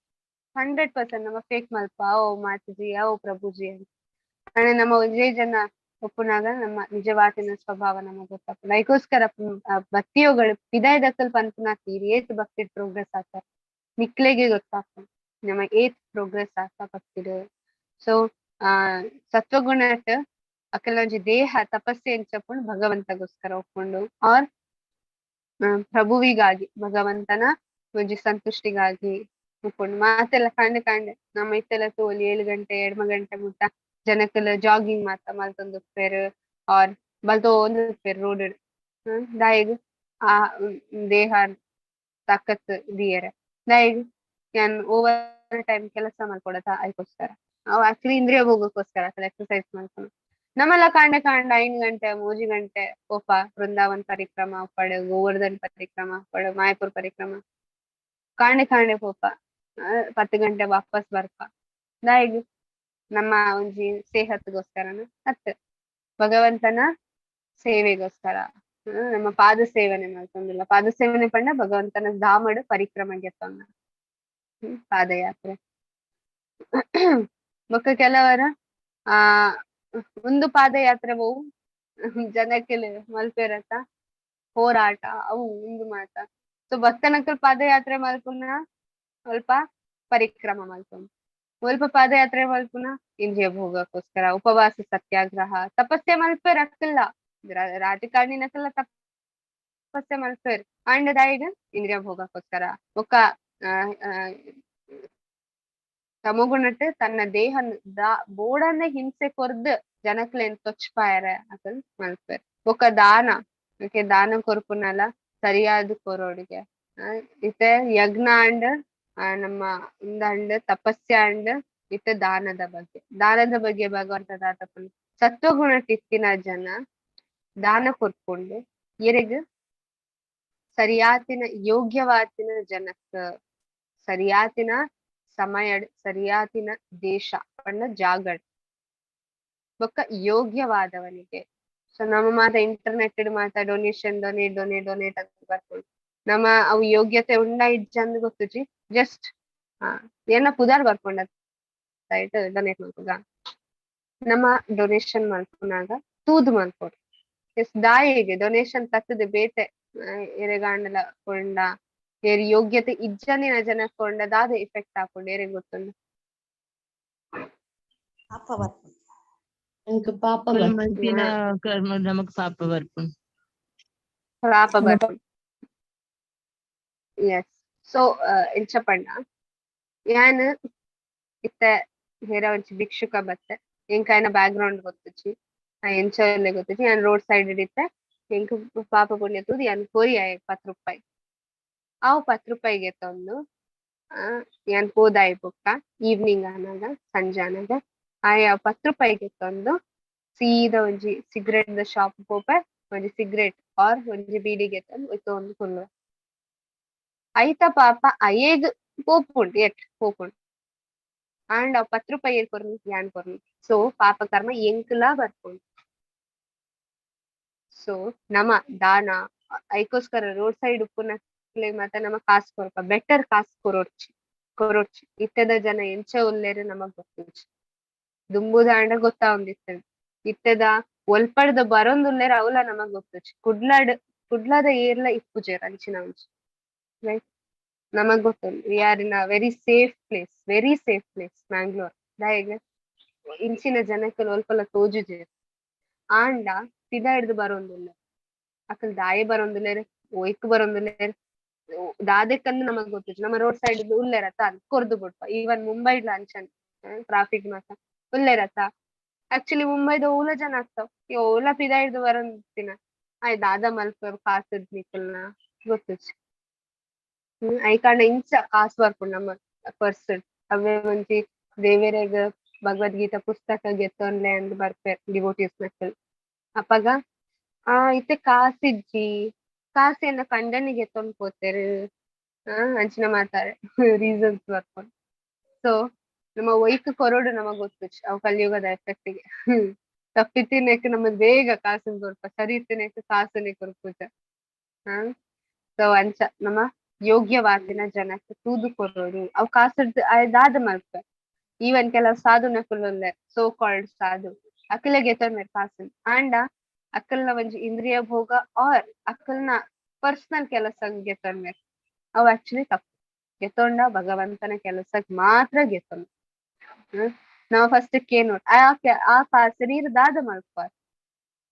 100% ನಮ್ಮ ಫೇಕ್ ಮಲ್ಪ ಓ ಮಾತಾಜಿ ಓ ಪ್ರಭುಜಿ ಅಂತ ಅಂದ್ರೆ ನಮ್ಮ ಒಂದೇ ಜನ ಒಪ್ಪುನಾಗ ನಮ್ಮ ನಿಜವಾತಿನ ಸ್ವಭಾವ ನಮಗೆ ಗೊತ್ತಾಗ್ತದೆ ಅದಕ್ಕೋಸ್ಕರ ಭಕ್ತಿಯೋಗಳು ಪಿದಾಯದಕ್ಕಲ್ ಪನ್ಪುನಾಕ್ತೀರಿ ಏತ್ ಭಕ್ತಿ ಪ್ರೋಗ್ರೆಸ್ ಆಗ್ತಾರೆ ನಿಕ್ಲೆಗೆ ಗೊತ್ತಾಗ್ತದೆ ನಮ್ಮ ಏತ್ ಪ್ರೋಗ್ರೆಸ್ ಆಗ್ತಾ ಭಕ್ತಿಡು ಸೊ ಸತ್ವಗುಣಟ್ ಅಕಲಂಜಿ ದೇಹ ತಪಸ್ಸೆ ಎಂಚಪ್ಪುಂಡು ಭಗವಂತಗೋಸ್ಕರ ಒಪ್ಕೊಂಡು ಆರ್ ಪ್ರಭುವಿಗಾಗಿ ಭಗವಂತನ ಒಂಜಿ ಸಂತುಷ್ಟಿಗಾಗಿ ಒಪ್ಕೊಂಡು ಮಾತೆಲ್ಲ ಕಾಂಡೆ ನಮ್ಮ ಇತ್ತೆಲ್ಲ ತೋಲಿ 7 ಗಂಟೆ 2 ಗಂಟೆ ಮುಟ್ಟ ಜನಕ್ಕೆಲ್ಲ ಜಾಗಿಂಗ್ ಮಾತ ಮಲ್ತೊಂದು ಪೇರು ಆರ್ ಬಲ್ತೋಂದು ಪೇರು ರೋಡ್ ದಾಯಿಗ್ ಆ ದೇಹ ತಾಕತ್ ದಿಯರ ದಾಯಿಗ್ ಯಾನ್ ಓವರ್ ಟೈಮ್ ಕೆಲಸ ಮಾಡ್ಕೊಡತ್ತ ಅದಕ್ಕೋಸ್ಕರ ಅವ್ ಆಕ್ಚುಲಿ ಇಂದ್ರಿಯ ಭೋಗಕ್ಕೋಸ್ಕರ ಎಕ್ಸರ್ಸೈಸ್ ಮಾಡ್ಕೊಂಡು ನಮ್ಮೆಲ್ಲ ಕಾಂಡೆ 5 ಗಂಟೆ 3 ಗಂಟೆ ಓಪ ವೃಂದಾವನ್ ಪರಿಕ್ರಮ ಪಡೆ ಗೋವರ್ಧನ್ ಪರಿಕ್ರಮ ಪಡೆ ಮಾಯಪುರ್ ಪರಿಕ್ರಮ ಕಾಂಡೆ ಪೋಪ 10 ಗಂಟೆ ವಾಪಸ್ ಬರ್ಪ ದಾಯಿಗ್ ನಮ್ಮ ಒಂಜಿ ಸೇಹತ್ಗೋಸ್ಕರನ ಅತ್ ಭಗವಂತನ ಸೇವೆಗೋಸ್ಕರ ನಮ್ಮ ಪಾದ ಸೇವನೆ ಮಾಡ್ತೊಂದಿಲ್ಲ ಪಾದ ಸೇವನೆ ಪಂಡ ಭಗವಂತನ ಧಾಮಡ್ ಪರಿಕ್ರಮೆಗೆ ತಂದ ಪಾದಯಾತ್ರೆ ಬೊಕ್ಕ ಕೆಲವರ ಒಂದು ಪಾದಯಾತ್ರೆ ಬಹು ಜನಕ್ಕೆ ಮಲ್ಪೆರತ ಹೋರಾಟ ಅವು ಒಂದು ಮಾತ ಸೊ ಭಕ್ತನಕ್ಕಲ್ ಪಾದಯಾತ್ರೆ ಮಲ್ಪುನ ಸ್ವಲ್ಪ ಪರಿಕ್ರಮ ಮಲ್ಪುನ ಸ್ವಲ್ಪ ಪಾದಯಾತ್ರೆ ಮಲ್ಪುನ ಇಂದ್ರಿಯ ಭೋಗಕ್ಕೋಸ್ಕರ ಉಪವಾಸ ಸತ್ಯಾಗ್ರಹ ತಪಸ್ಸೆ ಮಲ್ಪೇರ್ ಅಕ್ಕಲ್ಲ ರಾಜಕಾರಣಿನಕ್ಕೆಲ್ಲ ತಪಸ್ಸೆ ಮಲ್ಪೇರ್ ಅಂಡ್ ದಾಯಿಡ್ ಇಂದ್ರಿಯ ಭೋಗಕ್ಕೋಸ್ಕರ ಬೊಕ್ಕ ತಮಗುಣಟ್ ತನ್ನ ದೇಹ ಬೋಡನ್ನ ಹಿಂಸೆ ಕೊರ್ದು ಜನಕ್ಲೆನ್ ತೊಚ್ಪಾಯರ ಅಕಲ್ ಮಲ್ಪರ್ ಬೊಕ ದಾನ ದಾನ ಕೊರ್ಪುನಲ ಸರಿಯಾದ ಕೊರೋಡಿಗೆ ಇತ್ತೆ ಯಜ್ಞ ಅಂಡ್ ನಮ್ಮ ಇಂದಂಡ್ ತಪಸ್ಯ ಅಂಡ್ ಇತ್ತೆ ದಾನದ ಬಗ್ಗೆ ಭಗವಂತ ದಾತಪ್ಪನ್ ಸತ್ವಗುಣ ಟಿತ್ತಿನ ಜನ ದಾನ ಕೊರ್ಪುಂಡು ಎರೆಗ್ ಸರಿಯಾತಿನ ಯೋಗ್ಯವಾತಿನ ಜನಕ್ ಸರಿಯಾತಿನ ಸಮಯ ಸರಿಯಾತಿನ ದೇಶ ಪಂಡ ಜಾಗಡ್ ಬೊಕ್ಕ ಯೋಗ್ಯವಾದವನಿಗೆ ಸೊ ನಮ್ಮ ಮಾತ ಇಂಟರ್ನೆಟ್ ಮಾತ ಡೊನೇಷನ್ ಡೊನೇಟ್ ಅಂತ ಬರ್ಕೊಂಡು ನಮ್ಮ ಅವು ಯೋಗ್ಯತೆ ಉಂಡ ಇಜ್ಜಂದ್ ಗೊತ್ತುಜಿ ಜಸ್ಟ್ ಏನ ಪುದಾರ್ ಬರ್ಕೊಂಡ ಡೊನೇಟ್ ಮಾಡ್ಕೋದ ನಮ್ಮ ಡೊನೇಷನ್ ಮಾಡ್ಕೊಂಡಾಗ ತೂದು ಮಾಡ್ಕೊಡು ಎಸ್ ದಾಯಿಗೆ ಡೊನೇಷನ್ ತತ್ತದ ಬೇತೆ ಎರೆಗಾಂಡಲ ಕೊಂಡ ಏರಿ ಯೋಗ್ಯತೆ ಇಜ್ಜನಿನ ಜನ ಕೊಂಡ ದಾದ ಎಫೆಕ್ಟ್ ಹಾಕೊಂಡು ಏರೆ ಗೊತ್ತುಂಡು ಪಾಪ ಬರ್ಪುಂಡು ಎಂಕ್ ಪಾಪ ಬರ್ಪುಂಡು ಮಲ್ತಿನ ಕರ್ಮ ನಮಕ್ ಪಾಪ ಬರ್ಪುಂಡು ಪಾಪ ಬರ್ಪುಂಡು ಎಸ್ ಸೊ ಎಂಚ ಪಂಡ ಯಾನ್ ಇತ್ತೆ ಹೇರ ಒಂಚಿ ಭಿಕ್ಷುಕ ಬತ್ತೆ ಎಂಕಾಯ್ನ ಬ್ಯಾಕ್ ಗ್ರೌಂಡ್ ಗೊತ್ತುಜಿ ಎಂಚ ಗೊತ್ತುಜಿ ಯಾನ್ ರೋಡ್ ಸೈಡ್ ಇಡಿತ್ತೆ ಎಂಕ್ ಪಾಪ ಪುಣ್ಯ ತೂದು ಯಾನ್ ಕೊರಿ ಆಯ್ 10 ರೂಪಾಯಿ ಅವು 10 ರೂಪಾಯಿಗೆ ತಂದು ಯಾನ್ ಹೋದಾಯ್ ಬೊಕ್ಕ ಈವ್ನಿಂಗ್ ಆನಾಗ ಸಂಜೆ ಆನಾಗ ಆಯ್ 10 ರೂಪಾಯಿಗೆ ತಂದು ಸೀದಾ ಒಂಜಿ ಸಿಗರೇಟ್ ದ ಶಾಪ್ ಪೋಪೆ ಒಂಜಿ ಸಿಗರೇಟ್ ಆರ್ ಒಂಜಿ ಬೀಡಿಗೆ ತಂದು ಒಂದು ಕುಲ್ಲು ಐತ ಪಾಪ ಅಯ್ಯೇಗ್ ಪೋಪುಂಡು ಪೋಪುಂಡು ಅಂಡ್ 10 ರೂಪಾಯಿ ಏನ್ ಕೊರ್ನಿ ಯಾನ್ ಕೊರ್ನಿ ಸೊ ಪಾಪ ಕರ್ಮ ಎಂಕ್ಲ ಬರ್ಪುಂಡು ಸೊ ನಮ ದಾನ ಐಕೋಸ್ಕರ ರೋಡ್ ಸೈಡ್ ಉಪ್ಪುನ ಮತ್ತೆ ನಮ್ಮ ಕಾಸು ಕೊರಪ ಬೆಟರ್ ಕಾಸು ಕೊರೊಡ್ಚಿ ಇತ್ತದ ಜನ ಎಂಚ ಉಲ್ಲೇರು ನಮಗ್ ಗೊತ್ತುಜಿ ದುಂಬುದ ಅಂಡ ಗೊತ್ತಾವಂದಿತ್ತದ ಇತ್ತದ ಒಲ್ಪಡ್ದ ಬರೊಂದುಲ್ಲೇರ ಅವಲ ನಮಗ್ ಗೊತ್ತುಜಿ ಕುಡ್ಲದ ಏರ್ಲ ಇಪ್ಪುಜೇರ ಅಂಚಿನ ಒಂಚಿ ರೈಟ್ ನಮಗ್ ಗೊತ್ತುಂಡು we are in a very safe place Mangalore ದಾಯಗ ಇಂಚಿನ ಜನಕ್ಕೆ ಒಲ್ಪಲ ತೋಜುಜೇರು ಆಂಡ ಪಿದ ಹಿಡ್ದು ಬರೊಂದುಲ್ಲ ಅಕಲ್ ದಾಯಿ ಬರೊಂದುಲ್ಲೇರು ಒಯ್ಕ್ ಬರೊಂದುಲ್ಲೇರು ದಾದೆಕ್ಕಂದು ನಮಗ್ ಗೊತ್ತುಜಿ ನಮ್ಮ ರೋಡ್ ಸೈಡ್ ಉಲ್ಲೇರತ ಕೊರ್ದು ಬಿಡ್ಪ ಈವನ್ ಮುಂಬೈಡ್ಲ ಅಂಚನ್ ಟ್ರಾಫಿಕ್ ಮಾತ ಉಲ್ಲೇರತ ಆಕ್ಚುಲಿ ಮುಂಬೈದ ಓಲ ಜನ ಆಗ್ತಾವ್ ಈ ಓಲ ಪಿದ ಹಿಡ್ದು ಬರೊಂದಿನ ಆಯ್ ದಾದ ಮಲ್ಪ ಕಾಸದ್ ನಿಕಲ್ನ ಗೊತ್ತುಜಿ ಐಕಾಂಡ ಇಂಚ ಕಾಸು ಬರ್ಪುಂಡು ನಮ್ಮ ಪರ್ಸನ್ ಅವೇ ಒಂಜಿ ದೇವೆರೆಗ್ ಭಗವದ್ಗೀತಾ ಪುಸ್ತಕ ಗೆತ್ತೊನ್ಲೆ ಅಂದ್ ಬರ್ಪೇರ್ ಡಿವೋಟೀಸ್ ನಕಲ್ ಅಪಗ ಇತ್ತೆ ಕಾಸಿಜ್ಜಿ ಕಾಸೆಂದ ಕಂಡನಿಗೆ ಎತ್ತೊಂದು ಪೋತೆರ್ ಅಂಚಿನ ಮಾತಾರೆ ರೀಸನ್ಸ್ ಬರ್ಕೊಂಡು ಸೊ ನಮ್ಮ ಒಯ್ಕ್ ಕೊರೋಡು ನಮಗ್ ಗೊತ್ತುಜಿ ಅವು ಕಲಿಯುಗದ ಎಫೆಕ್ಟ್ಗೆ ತಪ್ಪಿತಿನೇಕ್ ನಮಗ್ ಬೇಗ ಕಾಸಿನ ಕೊರ್ಪ ಸರಿ ಇತ್ತಿನೇಕ್ ಕಾಸನೆ ಕೊರ್ಪುಜ ಸೊ ಅಂಚ ನಮ್ಮ ಯೋಗ್ಯವಾದಿನ ಜನಕ್ಕೆ ತೂದು ಕೊರೋಡು ಅವು ಕಾಸದ್ ದಾದ ಮಲ್ಪೆ ಈವನ್ ಕೆಲವು ಸಾಧು ನಕುಲುಲ್ಲೆ ಸೋ ಕಾಲ್ಡ್ ಸಾಧು ಅಕಲ್ಗೆ ಎತ್ತೊಂದು ಕಾಸನ್ ಆಂಡ ಅಕಲ್ನ ಒಂಜಿ ಇಂದ್ರಿಯ ಭೋಗ ಆರ್ ಅಕಲ್ನ ಪರ್ಸನಲ್ ಕೆಲಸ ಗೆತ್ತೊಂಡ್ರೆ ಅವು ಆಕ್ಚುಲಿ ತಪ್ಪು ಗೆತ್ತೊಂಡ ಭಗವಂತನ ಕೆಲಸಕ್ ಮಾತ್ರ ಗೆತ್ತೊಂಡು ನಾವು ಫಸ್ಟ್ ಕೇನು ಆ ಶರೀರದಾದ ಮಲ್ಪ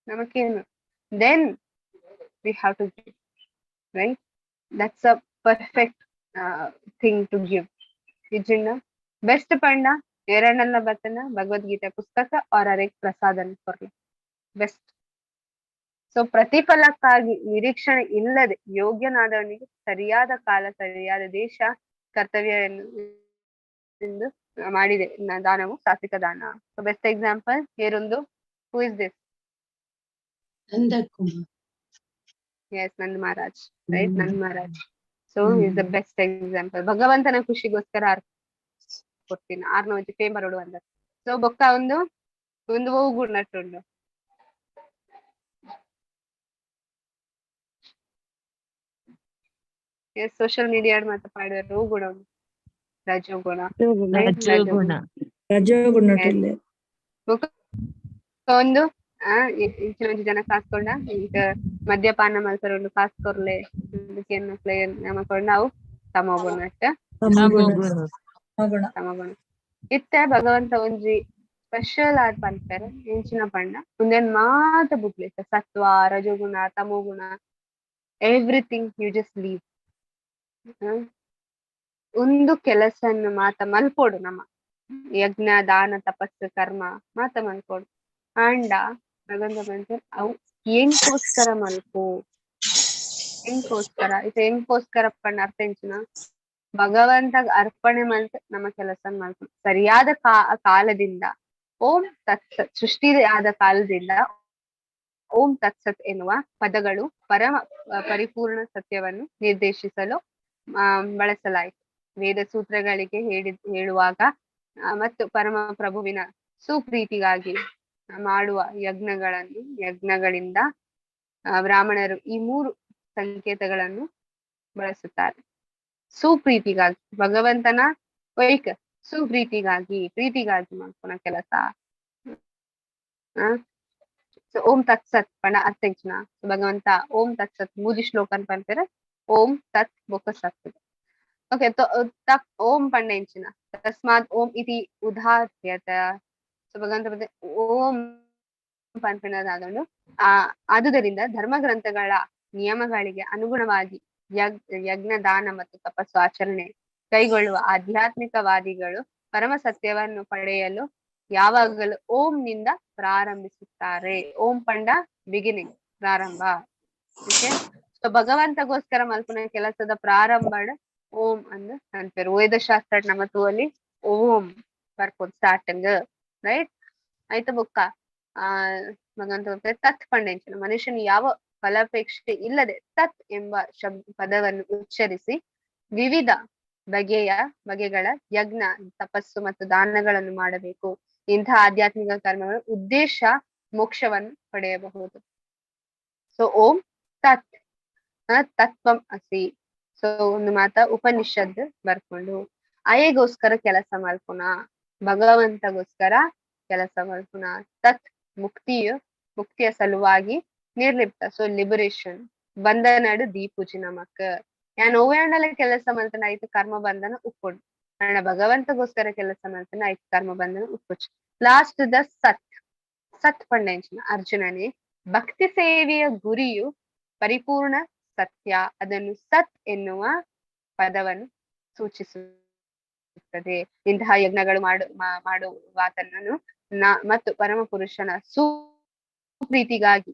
ನಮಕೇನು then we have to give right that's a perfect thing to give ಇಜಿಂಡ ಬೆಸ್ಟ್ ಪಂಡ ಎರಡನೆಲ್ಲ ಬರ್ತನ ಭಗವದ್ಗೀತೆ ಪುಸ್ತಕ ಆರ್ ಅರೆಗ್ ಪ್ರಸಾದನ ಕೊರ್ಲಿ ಬೆಸ್ಟ್ ಸೊ ಪ್ರತಿಫಲಕ್ಕಾಗಿ ನಿರೀಕ್ಷಣೆ ಇಲ್ಲದೆ ಯೋಗ್ಯನಾದವನಿಗೆ ಸರಿಯಾದ ಕಾಲ ಸರಿಯಾದ ದೇಶ ಕರ್ತವ್ಯ ಎಂದು ಮಾಡಿದೆ ದಾನವು ಸಾತ್ವಿಕ ದಾನ. ಸೊ ಬೆಸ್ಟ್ ಎಕ್ಸಾಂಪಲ್ ಹೇರೊಂದು who is this as Nand Maharaj right Nand Maharaj so is the best example ಭಗವಂತನ ಖುಷಿಗೋಸ್ಕರ ಕೊಡ್ತೀನಿ ಆರ್ನ ಒಂಜಿ ಫೇಮರ್ ಒಡು ಅಂದ ಸೊ ಬೊಕ್ಕ ಒಂದು ಹೋಗು ನಟ್ಟುಂಡು ಸೋಷಿಯಲ್ ಮೀಡಿಯಾ ಮಾತ ಪಾಡಿದ್ರು ಗುಣ ರಜೋಗುಣ ಒಂದು ಇಂಚಿನೊಂಜಿ ಜನ ಕಾಸ್ಕೊಂಡ ಈಗ ಮದ್ಯಪಾನ ಮಲ್ಪರ ಒಂದು ಕಾಸ್ಕೊರ್ಲೆ ನಮಕೊಂಡ ಅವು ತಮಗುಣ ಇತ್ತೆ ಭಗವಂತ ಒಂಜಿ ಸ್ಪೆಷಲ್ ಆದ್ ಪನ್ಪೆರ್ ಇಂಚಿನ ಪಂಡ ಒಂದೇನ್ ಮಾತ ಬುಡ್ಲೇತ ಸತ್ವ ರಜೋಗುಣ ತಮೋಗುಣ ಎವ್ರಿಥಿಂಗ್ ಯು ಜಸ್ಟ್ ಲೀವ್ ಒಂದು ಕೆಲಸನ್ನು ಮಾತ ಮಲ್ಪೋಡು ನಮ್ಮ ಯಜ್ಞ ದಾನ ತಪಸ್ಸು ಕರ್ಮ ಮಾತ ಮಲ್ಕೋಡು ಆಂಡ ಭಗವಂತ ಬಂತಾರೆ ಅವು ಎಂಕೋಸ್ಕರ ಮಲ್ಕು ಎಂಕೋಸ್ಕರ ಇದು ಎಂಕೋಸ್ಕರ ಪಂಡ ಅರ್ಥ ಎಂಚಿನ ಭಗವಂತಗ್ ಅರ್ಪಣೆ ಮಲ್ತ್ ನಮ್ಮ ಕೆಲಸ ಮಾಡ್ಕೊಂಡು ಸರಿಯಾದ ಕಾಲದಿಂದ ಓಂ ತತ್ಸತ್ ಸೃಷ್ಟಿ ಆದ ಕಾಲದಿಂದ ಓಂ ತತ್ಸತ್ ಎನ್ನುವ ಪದಗಳು ಪರಿಪೂರ್ಣ ಸತ್ಯವನ್ನು ನಿರ್ದೇಶಿಸಲು ಬಳಸಲಾಯಿತು. ವೇದ ಸೂತ್ರಗಳಿಗೆ ಹೇಳುವಾಗ ಮತ್ತು ಪರಮ ಪ್ರಭುವಿನ ಸುಪ್ರೀತಿಗಾಗಿ ಮಾಡುವ ಯಜ್ಞಗಳಿಂದ ಬ್ರಾಹ್ಮಣರು ಈ 3 ಸಂಕೇತಗಳನ್ನು ಬಳಸುತ್ತಾರೆ. ಸುಪ್ರೀತಿಗಾಗಿ ಭಗವಂತನ ಪ್ರೀತಿಗಾಗಿ ಮಾಡ್ಕೊಳ ಕೆಲಸ. ಓಂ ತತ್ಸತ್ ಪಣ ಅರ್ಥೆಂಚಿನ ಭಗವಂತ ಓಂ ತತ್ಸತ್ 3 ಶ್ಲೋಕನ್ ಪಂಪೆರೆ ಓಂ ತತ್ ಬೊಕ್ಕ ಸತ್. ಓಕೆ ತಕ್ ಓಂ ಪಂಡೆಂಚಿನ ತಸ್ಮಾತ್ ಓಂ ಇತಿ ಉದಾಹ್ಯತ. ಸೊ ಭಗವಂತ ಓಂ ಪಂಪಿನದಾದೊಂದು ಆದುದರಿಂದ ಧರ್ಮ ಗ್ರಂಥಗಳ ನಿಯಮಗಳಿಗೆ ಅನುಗುಣವಾಗಿ ಯಜ್ಞ ದಾನ ಮತ್ತು ತಪಸ್ಸು ಆಚರಣೆ ಕೈಗೊಳ್ಳುವ ಆಧ್ಯಾತ್ಮಿಕವಾದಿಗಳು ಪರಮ ಸತ್ಯವನ್ನು ಪಡೆಯಲು ಯಾವಾಗಲೂ ಓಂ ನಿಂದ ಪ್ರಾರಂಭಿಸುತ್ತಾರೆ. ಓಂ ಪಂಡ ಬಿಗಿನಿಂಗ್ ಪ್ರಾರಂಭ. ಓಕೆ ಸೊ ಭಗವಂತಗೋಸ್ಕರ ಮಲ್ಪನ ಕೆಲಸದ ಪ್ರಾರಂಭ ಓಂ ಅಂದ್ ಅಂತಾರೆ. ವೇದಶಾಸ್ತ್ರ ನಮ್ಮ ತೂವಲ್ಲಿ ಓಂ ಬರ್ಬೋದು ಸ್ಟಾರ್ಟಿಂಗ್ ರೈಟ್ ಆಯ್ತು ಬುಕ್ಕ ಭಗವಂತ ತತ್ ಪಂಡೆಂಚಿನ ಮನುಷ್ಯನು ಯಾವ ಫಲಾಪೇಕ್ಷೆ ಇಲ್ಲದೆ ತತ್ ಎಂಬ ಪದವನ್ನು ಉಚ್ಚರಿಸಿ ವಿವಿಧ ಬಗೆಗಳ ಯಜ್ಞ ತಪಸ್ಸು ಮತ್ತು ದಾನಗಳನ್ನು ಮಾಡಬೇಕು. ಇಂತಹ ಆಧ್ಯಾತ್ಮಿಕ ಕರ್ಮಗಳು ಉದ್ದೇಶ ಮೋಕ್ಷವನ್ನು ಪಡೆಯಬಹುದು. ಸೊ ಓಂ ತತ್ ತತ್ವಂ ಅಸಿ. ಸೊ ಒಂದು ಮಾತ ಉಪನಿಷತ್ ಬರ್ಕೊಂಡು ಅಯಗೋಸ್ಕರ ಕೆಲಸ ಮಲ್ಪುನ ಭಗವಂತಗೋಸ್ಕರ ಕೆಲಸ ಮಲ್ಪುನ. ತತ್ ಮುಕ್ತಿಯ ಸಲುವಾಗಿ ನಿರ್ಲಿಪ್ತ. ಸೊ ಲಿಬರೇಷನ್ ಬಂಧನಡು ದೀಪುಜಿ ನಮಕ್ ಯಾನ್ ಓವ್ಯಾಂಡಲ ಕೆಲಸ ಮಲ್ತನ ಆಯ್ತು ಕರ್ಮ ಬಂಧನ ಉಪ್ಪುಡು. ಅಣ್ಣ ಭಗವಂತಗೋಸ್ಕರ ಕೆಲಸ ಮಲ್ತನ ಆಯ್ತು ಕರ್ಮ ಬಂಧನ ಉಪ್ಪುಚ್. ಲಾಸ್ಟ್ ದ ಸತ್ ಪಂಡೆಂಚಿನ ಅರ್ಜುನನೇ ಭಕ್ತಿ ಸೇವೆಯ ಗುರಿಯು ಪರಿಪೂರ್ಣ ಸತ್ಯ. ಅದನ್ನು ಸತ್ ಎನ್ನುವ ಪದವನ್ನು ಸೂಚಿಸುತ್ತದೆ. ಇಂತಹ ಯಜ್ಞಗಳು ಮಾಡುವಾತನನ್ನು ಮತ್ತು ಪರಮ ಪುರುಷನ ಸುಪ್ರೀತಿಗಾಗಿ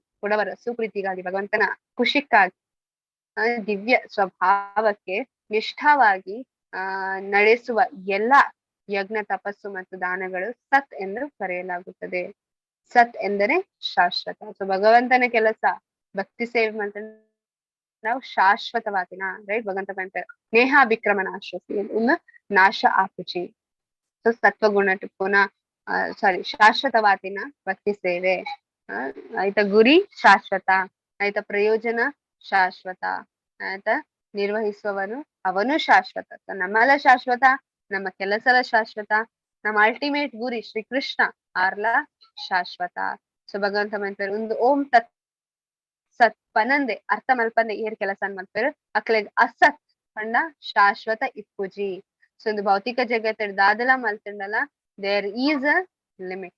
ಭಗವಂತನ ಖುಷಿಕ್ಕಾಗಿ ದಿವ್ಯ ಸ್ವಭಾವಕ್ಕೆ ನಿಷ್ಠವಾಗಿ ನಡೆಸುವ ಎಲ್ಲ ಯಜ್ಞ ತಪಸ್ಸು ಮತ್ತು ದಾನಗಳು ಸತ್ ಎಂದು ಕರೆಯಲಾಗುತ್ತದೆ. ಸತ್ ಎಂದರೆ ಶಾಶ್ವತ. ಸೊ ಭಗವಂತನ ಕೆಲಸ ಭಕ್ತಿ ಸೇವೆ ಮತ್ತು ನಾವು ಶಾಶ್ವತವಾದಿನ ರೈಟ್ ಭಗವಂತ ಬಂತಾರೆ ನೇಹಾಭಿಕ್ರಮಣ ಆಶ್ವಸಿ ಒಂದು ನಾಶ ಆಪುಚಿ. ಸೊ ಸತ್ವಗುಣ ಶಾಶ್ವತವಾದಿನ ಭಕ್ತಿ ಸೇವೆ ಆಯ್ತಾ. ಗುರಿ ಶಾಶ್ವತ ಆಯ್ತಾ. ಪ್ರಯೋಜನ ಶಾಶ್ವತ ಆಯ್ತಾ. ನಿರ್ವಹಿಸುವವನು ಅವನು ಶಾಶ್ವತ. ನಮ್ಮೆಲ್ಲ ಶಾಶ್ವತ, ನಮ್ಮ ಕೆಲಸದ ಶಾಶ್ವತ, ನಮ್ಮ ಅಲ್ಟಿಮೇಟ್ ಗುರಿ ಶ್ರೀಕೃಷ್ಣ ಆರ್ಲ ಶಾಶ್ವತ. ಸೊ ಭಗವಂತ ಮಂತಾರೆ ಒಂದು ಓಂ ತತ್ ಸತ್ ಪನಂದೆ ಅರ್ಥ ಮಲ್ಪಂದೆ ಏರ್ ಕೆಲಸ ಮಲ್ಪೇರು ಅಕ್ಲೆಗ್ ಅಸತ್ ಪಂಡ ಶಾಶ್ವತ ಇಪ್ಪುಜಿ. ಸೊ ಒಂದು ಭೌತಿಕ ಜಗತ್ತ ದಾದಲ ಮಲ್ತಂಡಲ there is a limit,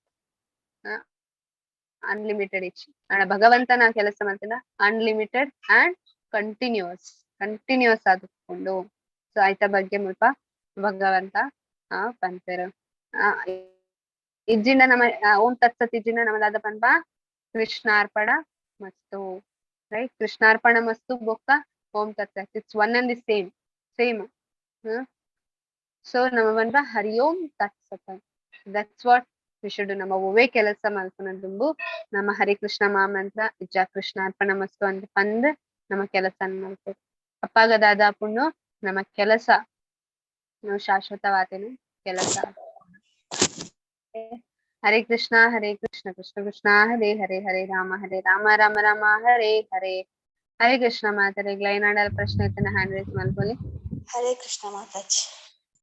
unlimited ಇಚ್. ಭಗವಂತನ ಕೆಲಸ ಮಲ್ತಂಡ ಅನ್ಲಿಮಿಟೆಡ್ ಅಂಡ್ ಕಂಟಿನ್ಯೂಸ್ ಆದುಕೊಂಡು. ಸೊ ಆಯ್ತ ಬಗ್ಗೆ ಮುಲ್ಪ ಭಗವಂತ ಪಂಪೇರು ಇಜ್ಜಿಂಡ ನಮ್ಮ ಓಂ ತತ್ಸತ್ ಇಜ್ಜಿಂಡ ನಮ್ಮದಾದ ಪಂಪ ಕೃಷ್ಣಾರ್ಪಣ ಮಸ್ತು ರೈಟ್. ಕೃಷ್ಣಾರ್ಪಣ ಮಸ್ತು ಬೊಕ್ಕ ಓಂ ತತ್ಸತ್ it's one and the same. So ನಮ್ಮ ಪಂಪ ಹರಿ ಓಂ ತತ್ಸತ್. That's what we should. ನಮ್ಮ ಒವ್ವೇ ಕೆಲಸ ಮಲ್ಪನದುಂಬು ನಮ್ಮ ಹರಿ ಕೃಷ್ಣ ಮಹಾಮಂತ್ರ ಇಜ್ಜ ಕೃಷ್ಣಾರ್ಪಣ ಮಸ್ತು ಅಂತ ಪಂದ್ ನಮ್ಮ ಕೆಲಸ ಮಲ್ಪೇರು. ಅಪ್ಪಾಗದಾದ ಪುಣ್ಣು ನಮ್ಮ ಕೆಲಸ ನಾವು ಶಾಶ್ವತವಾದೇನು ಕೆಲಸ. ಹರೇ ಕೃಷ್ಣ ಕೃಷ್ಣ ಕೃಷ್ಣ ಹರೇ ಹರೇ ಹರೇ ರಾಮ ರಾಮ ರಾಮ ಹರೇ ಹರೇ. ಹರೇ ಕೃಷ್ಣ ಮಾತಾರೆ ಗ್ಲೈನಾಡಲ್ ಪ್ರಶ್ನೆ ಹ್ಯಾಂಡ್ ರೈಸ್ ಮಲ್ಕೊಳ್ಳಿ. ಹರೇ ಕೃಷ್ಣ ಮಾತಾಜಿ.